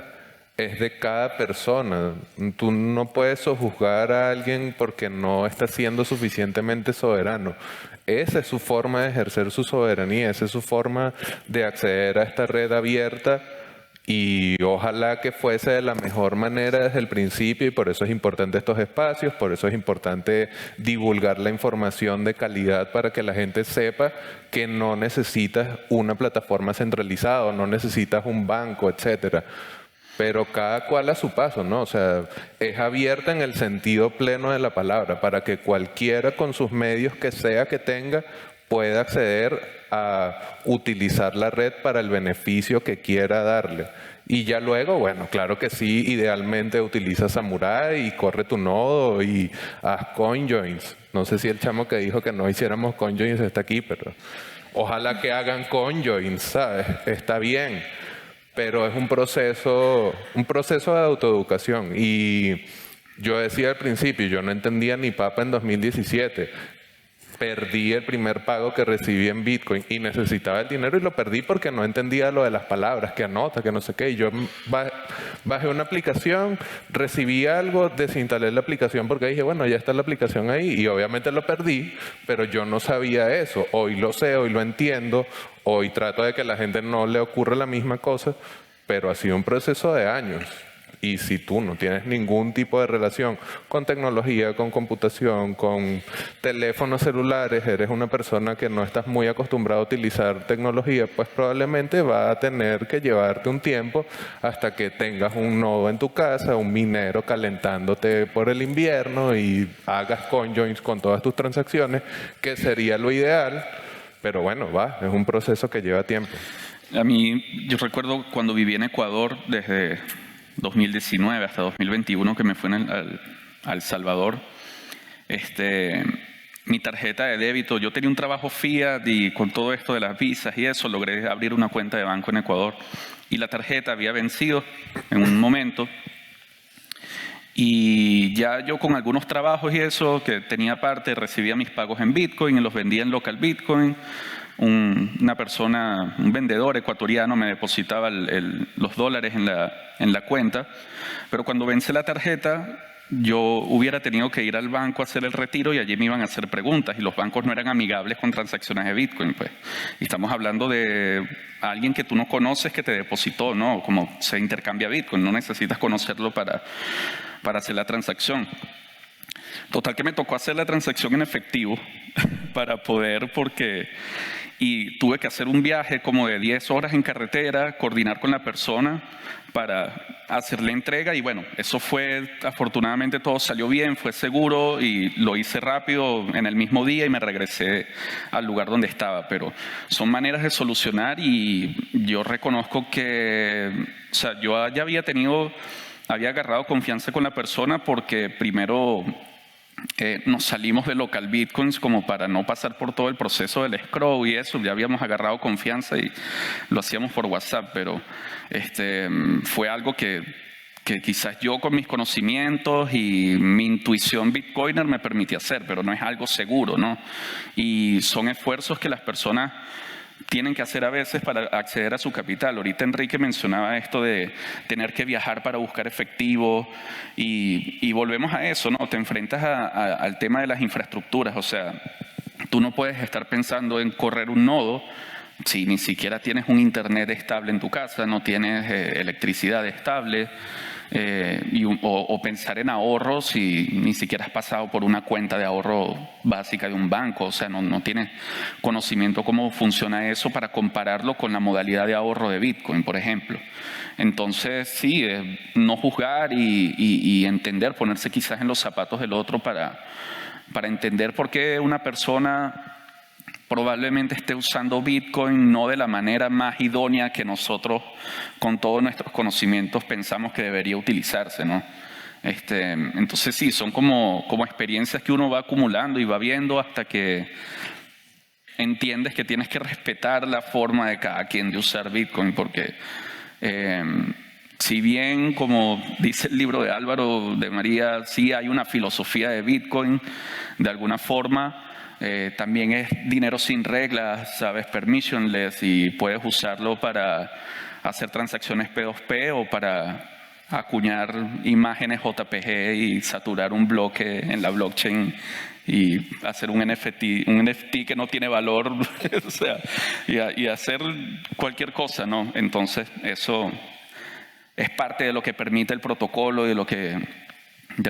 es de cada persona. Tú no puedes sojuzgar a alguien porque no está siendo suficientemente soberano. Esa es su forma de ejercer su soberanía, esa es su forma de acceder a esta red abierta y ojalá que fuese de la mejor manera desde el principio y por eso es importante estos espacios, por eso es importante divulgar la información de calidad para que la gente sepa que no necesitas una plataforma centralizada, no necesitas un banco, etcétera. Pero cada cual a su paso, ¿no? O sea, es abierta en el sentido pleno de la palabra para que cualquiera con sus medios que sea que tenga pueda acceder a utilizar la red para el beneficio que quiera darle. Y ya luego, bueno, claro que sí, idealmente utiliza Samurai y corre tu nodo y haz CoinJoins. No sé si el chamo que dijo que no hiciéramos CoinJoins está aquí, pero ojalá que hagan CoinJoins, ¿sabes? Está bien. Pero es un proceso de autoeducación. Y yo decía al principio, yo no entendía ni papa en 2017. Perdí el primer pago que recibí en Bitcoin y necesitaba el dinero y lo perdí porque no entendía lo de las palabras, que anota, que no sé qué. Y yo bajé una aplicación, recibí algo, desinstalé la aplicación porque dije, bueno, ya está la aplicación ahí. Y obviamente lo perdí, pero yo no sabía eso. Hoy lo sé, hoy lo entiendo. Hoy trato de que a la gente no le ocurra la misma cosa, pero ha sido un proceso de años. Y si tú no tienes ningún tipo de relación con tecnología, con computación, con teléfonos celulares, eres una persona que no estás muy acostumbrada a utilizar tecnología, pues probablemente va a tener que llevarte un tiempo hasta que tengas un nodo en tu casa, un minero calentándote por el invierno y hagas conjoins con todas tus transacciones, que sería lo ideal. Pero bueno, es un proceso que lleva tiempo. A mí, yo recuerdo cuando viví en Ecuador desde 2019 hasta 2021 que me fui a El Salvador, mi tarjeta de débito, yo tenía un trabajo Fiat y con todo esto de las visas y eso logré abrir una cuenta de banco en Ecuador y la tarjeta había vencido en un momento y ya yo con algunos trabajos y eso que tenía aparte recibía mis pagos en Bitcoin y los vendía en local Bitcoin. Una persona, un vendedor ecuatoriano me depositaba los dólares en la cuenta, pero cuando vence la tarjeta yo hubiera tenido que ir al banco a hacer el retiro y allí me iban a hacer preguntas y los bancos no eran amigables con transacciones de Bitcoin, pues. Y estamos hablando de alguien que tú no conoces que te depositó, ¿no? Como se intercambia Bitcoin, no necesitas conocerlo para hacer la transacción. Total que me tocó hacer la transacción en efectivo para poder, y tuve que hacer un viaje como de 10 horas en carretera, coordinar con la persona para hacer la entrega y bueno, eso fue, afortunadamente todo salió bien, fue seguro y lo hice rápido en el mismo día y me regresé al lugar donde estaba, pero son maneras de solucionar y yo reconozco que, o sea, yo ya había agarrado confianza con la persona porque primero nos salimos de local Bitcoins como para no pasar por todo el proceso del escrow y eso, ya habíamos agarrado confianza y lo hacíamos por WhatsApp, pero fue algo que quizás yo con mis conocimientos y mi intuición bitcoiner me permitía hacer, pero no es algo seguro, ¿no? Y son esfuerzos que las personas tienen que hacer a veces para acceder a su capital. Ahorita Enrique mencionaba esto de tener que viajar para buscar efectivo y volvemos a eso, ¿no? Te enfrentas al tema de las infraestructuras, o sea, tú no puedes estar pensando en correr un nodo si ni siquiera tienes un internet estable en tu casa, no tienes electricidad estable, o pensar en ahorros si ni siquiera has pasado por una cuenta de ahorro básica de un banco, o sea, no tienes conocimiento cómo funciona eso para compararlo con la modalidad de ahorro de Bitcoin, por ejemplo. Entonces, sí, no juzgar y entender, ponerse quizás en los zapatos del otro para entender por qué una persona probablemente esté usando Bitcoin no de la manera más idónea que nosotros, con todos nuestros conocimientos, pensamos que debería utilizarse, ¿no? Entonces sí, son como experiencias que uno va acumulando y va viendo hasta que entiendes que tienes que respetar la forma de cada quien de usar Bitcoin, porque si bien, como dice el libro de Álvaro de María, sí hay una filosofía de Bitcoin, de alguna forma, también es dinero sin reglas, ¿sabes? Permissionless, y puedes usarlo para hacer transacciones P2P o para acuñar imágenes JPG y saturar un bloque en la blockchain y hacer un NFT que no tiene valor, o sea, y hacer cualquier cosa, ¿no? Entonces, eso es parte de lo que permite el protocolo y de lo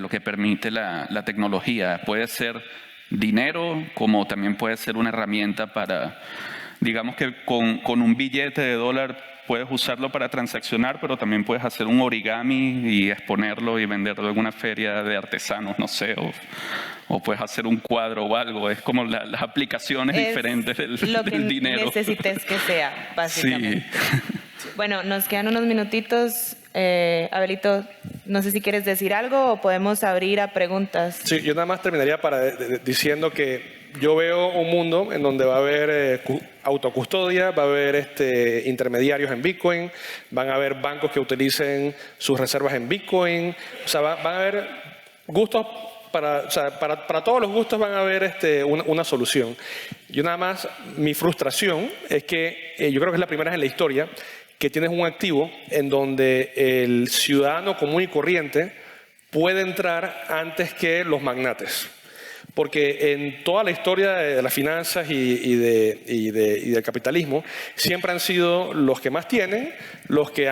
que permite la tecnología. Puede ser dinero, como también puede ser una herramienta para, digamos que con un billete de dólar puedes usarlo para transaccionar, pero también puedes hacer un origami y exponerlo y venderlo en una feria de artesanos, no sé, o puedes hacer un cuadro o algo. Es como las aplicaciones diferentes del dinero. Lo que necesites que sea, básicamente. Sí. Bueno, nos quedan unos minutitos. Abelito, no sé si quieres decir algo o podemos abrir a preguntas. Sí, yo nada más terminaría diciendo que yo veo un mundo en donde va a haber autocustodia, va a haber intermediarios en Bitcoin, van a haber bancos que utilicen sus reservas en Bitcoin, o sea, van a haber gustos para todos los gustos, van a haber una solución. Yo nada más, mi frustración es que yo creo que es la primera vez en la historia que tienes un activo en donde el ciudadano común y corriente puede entrar antes que los magnates. Porque en toda la historia de las finanzas y del capitalismo, siempre han sido los que más tienen, los que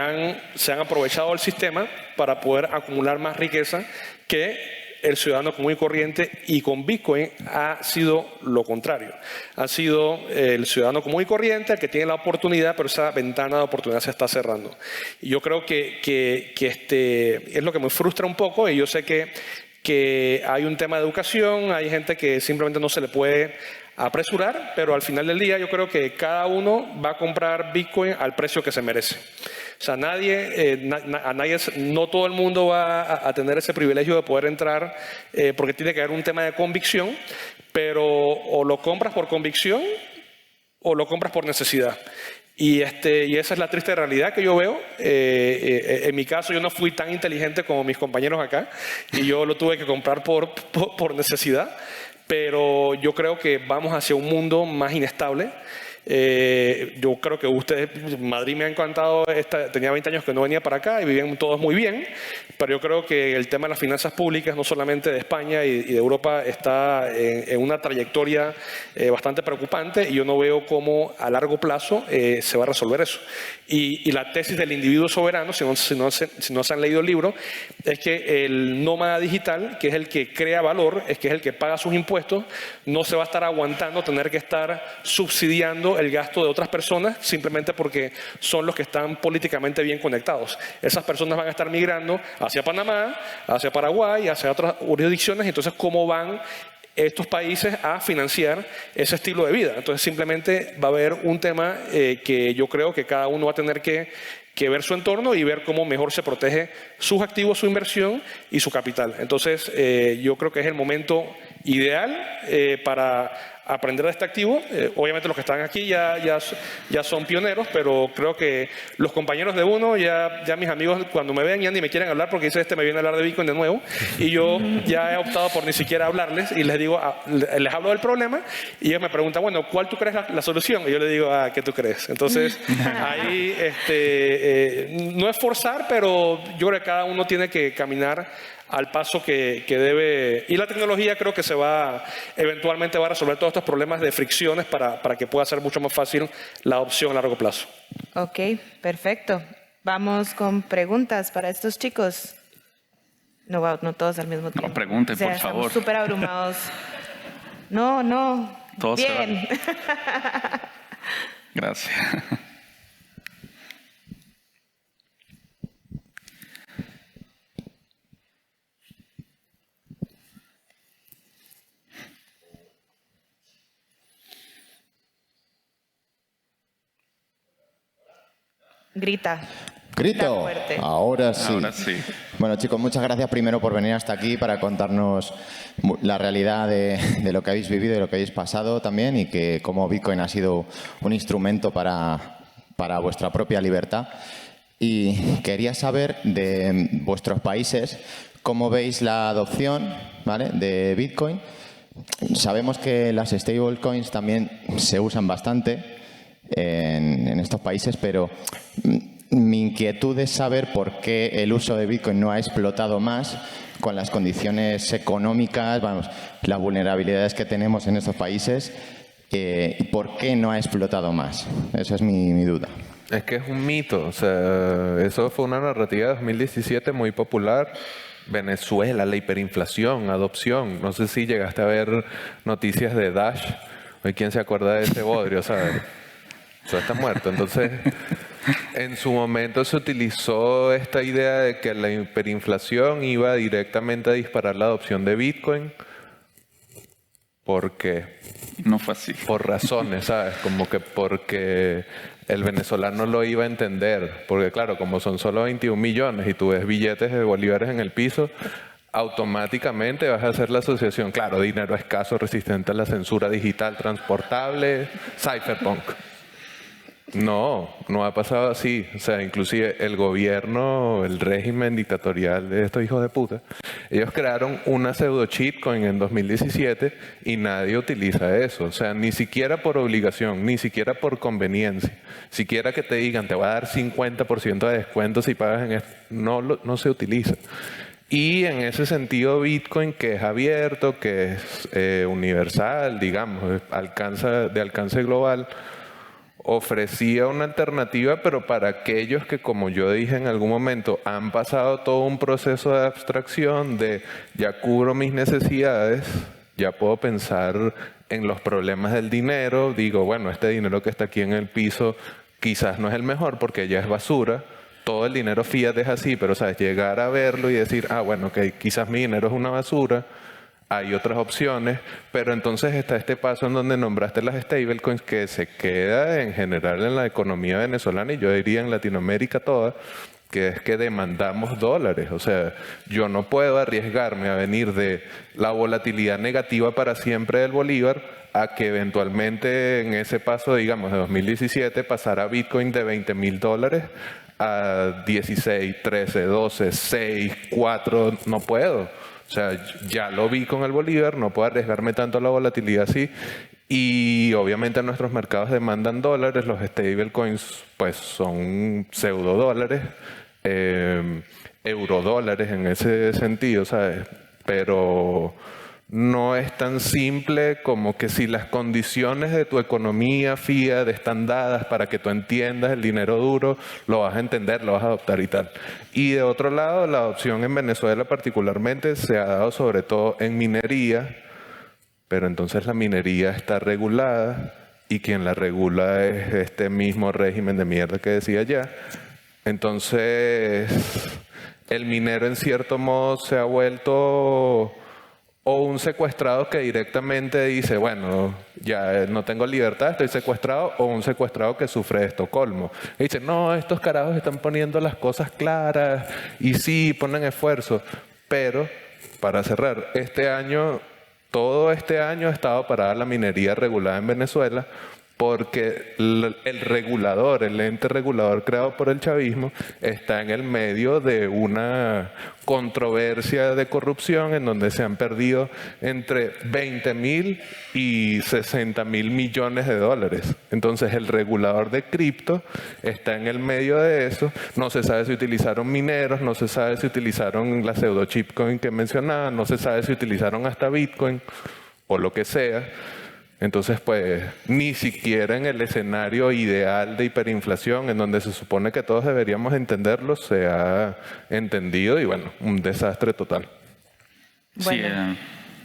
se han aprovechado del sistema para poder acumular más riqueza que el ciudadano común y corriente, y con Bitcoin ha sido lo contrario. Ha sido el ciudadano común y corriente el que tiene la oportunidad, pero esa ventana de oportunidad se está cerrando. Y yo creo que es lo que me frustra un poco, y yo sé que hay un tema de educación, hay gente que simplemente no se le puede apresurar, pero al final del día yo creo que cada uno va a comprar Bitcoin al precio que se merece. O sea, no todo el mundo va a tener ese privilegio de poder entrar porque tiene que haber un tema de convicción, pero o lo compras por convicción o lo compras por necesidad. Y esa es la triste realidad que yo veo. En mi caso, yo no fui tan inteligente como mis compañeros acá y yo lo tuve que comprar por necesidad, pero yo creo que vamos hacia un mundo más inestable. Yo creo que ustedes, Madrid me ha encantado, tenía 20 años que no venía para acá y vivían todos muy bien, pero yo creo que el tema de las finanzas públicas, no solamente de España y de Europa, está en una trayectoria bastante preocupante, y yo no veo cómo a largo plazo se va a resolver eso. Y la tesis del individuo soberano, si no se han leído el libro, es que el nómada digital, que es el que crea valor, que es el que paga sus impuestos, no se va a estar aguantando tener que estar subsidiando el gasto de otras personas simplemente porque son los que están políticamente bien conectados. Esas personas van a estar migrando hacia Panamá, hacia Paraguay, hacia otras jurisdicciones. Entonces, ¿cómo van estos países a financiar ese estilo de vida? Entonces, simplemente va a haber un tema que yo creo que cada uno va a tener que ver su entorno y ver cómo mejor se protege sus activos, su inversión y su capital. Entonces, yo creo que es el momento ideal para aprender de este activo. Obviamente los que están aquí ya son pioneros, pero creo que los compañeros de uno, ya mis amigos cuando me ven ya ni me quieren hablar porque dice me viene a hablar de Bitcoin de nuevo, y yo ya he optado por ni siquiera hablarles y les digo, les hablo del problema y ellos me preguntan, bueno, ¿cuál tú crees la solución? Y yo les digo, ¿qué tú crees? Entonces ahí no es forzar, pero yo creo que cada uno tiene que caminar al paso que debe, y la tecnología creo que eventualmente va a resolver todos estos problemas de fricciones para que pueda ser mucho más fácil la adopción a largo plazo. Ok, perfecto. Vamos con preguntas para estos chicos. No todos al mismo tiempo. No, pregunten, por favor. Estamos súper abrumados. No. Todos bien. Gracias. Grita. Grito. Fuerte. Ahora sí. Ahora sí. Bueno, chicos, muchas gracias primero por venir hasta aquí para contarnos la realidad de lo que habéis vivido, de lo que habéis pasado también, y que cómo Bitcoin ha sido un instrumento para vuestra propia libertad. Y quería saber de vuestros países cómo veis la adopción, ¿vale?, de Bitcoin. Sabemos que las stablecoins también se usan bastante en estos países, pero mi inquietud es saber por qué el uso de Bitcoin no ha explotado más con las condiciones económicas, las vulnerabilidades que tenemos en estos países, y por qué no ha explotado más. Esa es mi duda. Es que es un mito, o sea, eso fue una narrativa de 2017 muy popular. Venezuela, la hiperinflación, adopción. No sé si llegaste a ver noticias de Dash. Hoy, ¿quién se acuerda de ese bodrio, sabes? Eso está muerto. Entonces, en su momento se utilizó esta idea de que la hiperinflación iba directamente a disparar la adopción de Bitcoin. ¿Por qué? No fue así. Por razones, ¿sabes? Como que porque el venezolano lo iba a entender. Porque claro, como son solo 21 millones y tú ves billetes de bolívares en el piso, automáticamente vas a hacer la asociación. Claro, dinero escaso, resistente a la censura digital, transportable, cypherpunk. No ha pasado así. O sea, inclusive el gobierno, el régimen dictatorial de estos hijos de puta, ellos crearon una pseudo shitcoin en 2017 y nadie utiliza eso. O sea, ni siquiera por obligación, ni siquiera por conveniencia. Siquiera que te digan, te va a dar 50% de descuento si pagas en esto. No se utiliza. Y en ese sentido, Bitcoin, que es abierto, que es universal, digamos, de alcance global, ofrecía una alternativa, pero para aquellos que, como yo dije en algún momento, han pasado todo un proceso de abstracción, de ya cubro mis necesidades, ya puedo pensar en los problemas del dinero, digo, bueno, este dinero que está aquí en el piso quizás no es el mejor porque ya es basura, todo el dinero fiat es así, pero sabes, llegar a verlo y decir, ah, bueno, que quizás mi dinero es una basura, hay otras opciones, pero entonces está este paso en donde nombraste las stablecoins que se queda en general en la economía venezolana y yo diría en Latinoamérica toda, que es que demandamos dólares. O sea, yo no puedo arriesgarme a venir de la volatilidad negativa para siempre del bolívar a que eventualmente en ese paso, digamos, de 2017 pasara Bitcoin de $20,000 a 16, 13, 12, 6, 4, no puedo. O sea, ya lo vi con el bolívar, no puedo arriesgarme tanto a la volatilidad así. Y obviamente nuestros mercados demandan dólares, los stablecoins pues son pseudo dólares, eurodólares en ese sentido, ¿sabes? Pero no es tan simple como que si las condiciones de tu economía fiat están dadas para que tú entiendas el dinero duro, lo vas a entender, lo vas a adoptar y tal. Y de otro lado, la adopción en Venezuela particularmente se ha dado sobre todo en minería, pero entonces la minería está regulada y quien la regula es este mismo régimen de mierda que decía ya. Entonces, el minero en cierto modo se ha vuelto o un secuestrado que directamente dice, bueno, ya no tengo libertad, estoy secuestrado, o un secuestrado que sufre de Estocolmo. Y dice, no, estos carajos están poniendo las cosas claras y sí, ponen esfuerzo. Pero, para cerrar, todo este año ha estado parada la minería regulada en Venezuela porque el regulador, el ente regulador creado por el chavismo, está en el medio de una controversia de corrupción en donde se han perdido entre 20.000 y 60.000 millones de dólares. Entonces el regulador de cripto está en el medio de eso. No se sabe si utilizaron mineros, no se sabe si utilizaron la pseudo chipcoin que mencionaba, no se sabe si utilizaron hasta Bitcoin o lo que sea. Entonces, pues, ni siquiera en el escenario ideal de hiperinflación, en donde se supone que todos deberíamos entenderlo, se ha entendido y, bueno, un desastre total. Bueno. Sí,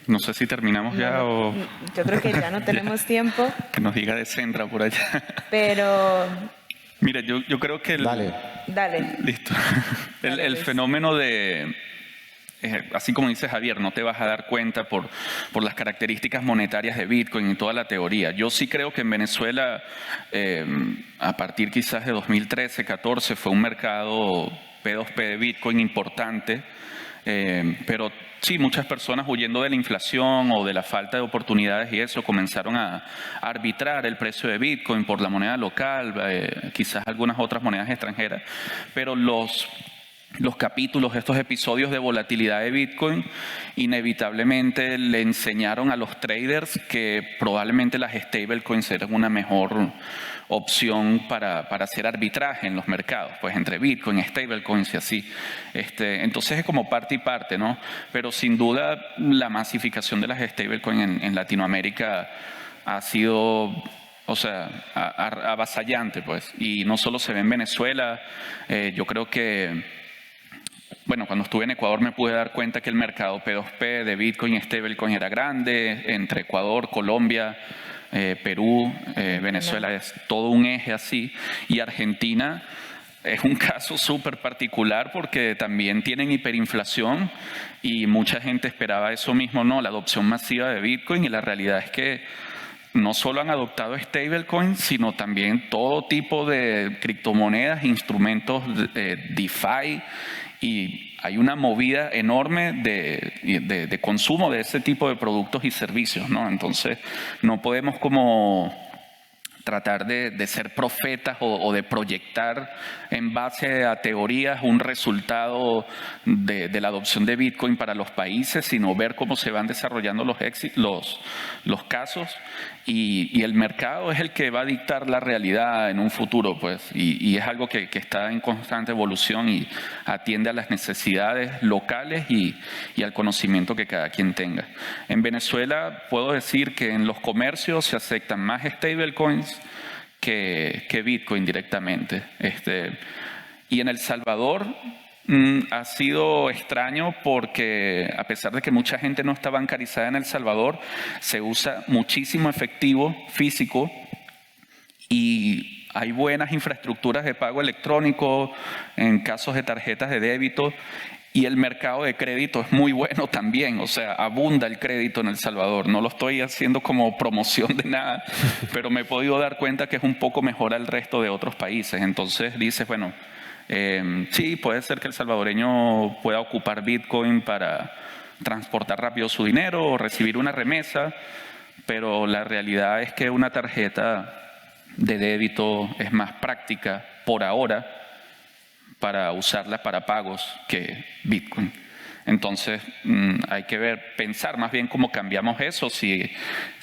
no sé si terminamos ya o... Yo creo que ya no tenemos tiempo. Que nos diga de Centra por allá. Pero... Mira, yo creo que... Dale. Listo. Dale, el pues. fenómeno de... Así como dice Javier, no te vas a dar cuenta por las características monetarias de Bitcoin y toda la teoría. Yo sí creo que en Venezuela, a partir quizás de 2013, 14, fue un mercado P2P de Bitcoin importante, pero sí, muchas personas huyendo de la inflación o de la falta de oportunidades y eso, comenzaron a arbitrar el precio de Bitcoin por la moneda local, quizás algunas otras monedas extranjeras, pero los capítulos, estos episodios de volatilidad de Bitcoin, inevitablemente le enseñaron a los traders que probablemente las stablecoins eran una mejor opción para hacer arbitraje en los mercados, pues entre Bitcoin, stablecoins y así. Entonces es como parte y parte, ¿no? Pero sin duda la masificación de las stablecoins en Latinoamérica ha sido... O sea, avasallante, pues. Y no solo se ve en Venezuela, yo creo que... Bueno, cuando estuve en Ecuador me pude dar cuenta que el mercado P2P de Bitcoin y stablecoin era grande. Entre Ecuador, Colombia, Perú, Venezuela es todo un eje así. Y Argentina es un caso súper particular porque también tienen hiperinflación y mucha gente esperaba eso mismo, ¿no? La adopción masiva de Bitcoin, y la realidad es que no solo han adoptado stablecoins, sino también todo tipo de criptomonedas, instrumentos DeFi, y hay una movida enorme de consumo de ese tipo de productos y servicios, ¿no? Entonces, no podemos como tratar de ser profetas o de proyectar en base a teorías un resultado de la adopción de Bitcoin para los países, sino ver cómo se van desarrollando los casos, y el mercado es el que va a dictar la realidad en un futuro, pues, y es algo que está en constante evolución y atiende a las necesidades locales y al conocimiento que cada quien tenga. En Venezuela puedo decir que en los comercios se aceptan más stablecoins que Bitcoin directamente. Y en El Salvador ha sido extraño porque a pesar de que mucha gente no está bancarizada en El Salvador, se usa muchísimo efectivo físico y hay buenas infraestructuras de pago electrónico en casos de tarjetas de débito. Y el mercado de crédito es muy bueno también, o sea, abunda el crédito en El Salvador. No lo estoy haciendo como promoción de nada, pero me he podido dar cuenta que es un poco mejor al resto de otros países. Entonces dices, bueno, sí, puede ser que el salvadoreño pueda ocupar Bitcoin para transportar rápido su dinero o recibir una remesa, pero la realidad es que una tarjeta de débito es más práctica por ahora para usarla para pagos que Bitcoin. Entonces hay que pensar más bien cómo cambiamos eso, si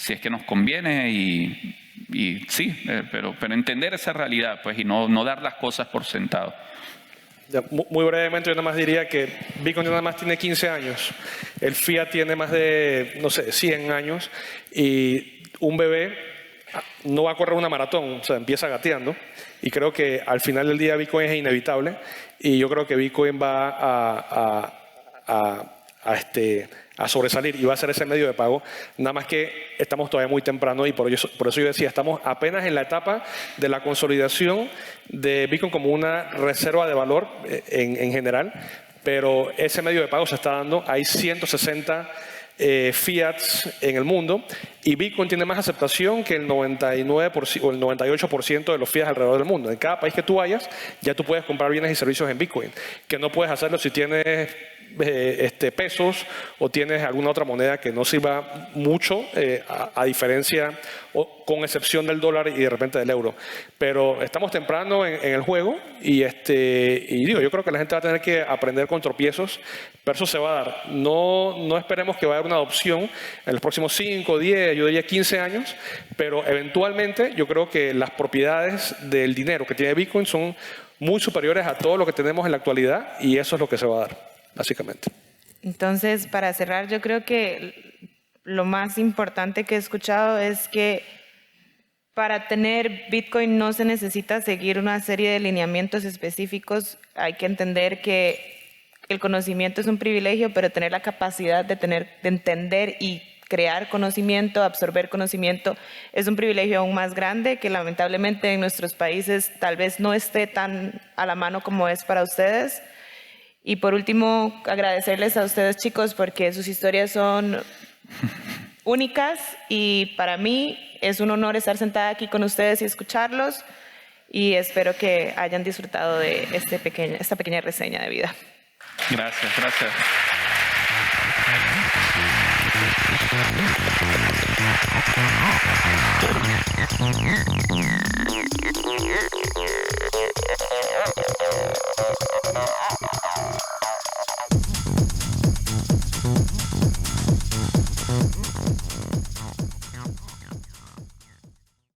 es que nos conviene y sí, pero entender esa realidad, pues, y no dar las cosas por sentado. Ya, muy brevemente, yo nada más diría que Bitcoin nada más tiene 15 años, el Fiat tiene más de, no sé, 100 años, y un bebé no va a correr una maratón, o sea, empieza gateando, y creo que al final del día Bitcoin es inevitable, y yo creo que Bitcoin va a sobresalir y va a ser ese medio de pago, nada más que estamos todavía muy temprano, y por eso yo decía, estamos apenas en la etapa de la consolidación de Bitcoin como una reserva de valor en general, pero ese medio de pago se está dando, hay 160 fiats en el mundo, y Bitcoin tiene más aceptación que el 99% o el 98% de los fiats alrededor del mundo. En cada país que tú vayas, ya tú puedes comprar bienes y servicios en Bitcoin, que no puedes hacerlo si tienes pesos o tienes alguna otra moneda que no sirva mucho, a diferencia o con excepción del dólar y de repente del euro. Pero estamos temprano en el juego, y digo, yo creo que la gente va a tener que aprender con tropiezos, pero eso se va a dar. No esperemos que vaya a haber una adopción en los próximos 5, 10, yo diría 15 años, pero eventualmente yo creo que las propiedades del dinero que tiene Bitcoin son muy superiores a todo lo que tenemos en la actualidad, y eso es lo que se va a dar, básicamente. Entonces, para cerrar, yo creo que lo más importante que he escuchado es que para tener Bitcoin no se necesita seguir una serie de lineamientos específicos. Hay que entender que el conocimiento es un privilegio, pero tener la capacidad de entender y crear conocimiento, absorber conocimiento, es un privilegio aún más grande que lamentablemente en nuestros países tal vez no esté tan a la mano como es para ustedes. Y por último, agradecerles a ustedes, chicos, porque sus historias son únicas, y para mí es un honor estar sentada aquí con ustedes y escucharlos, y espero que hayan disfrutado de esta pequeña reseña de vida. Gracias, gracias.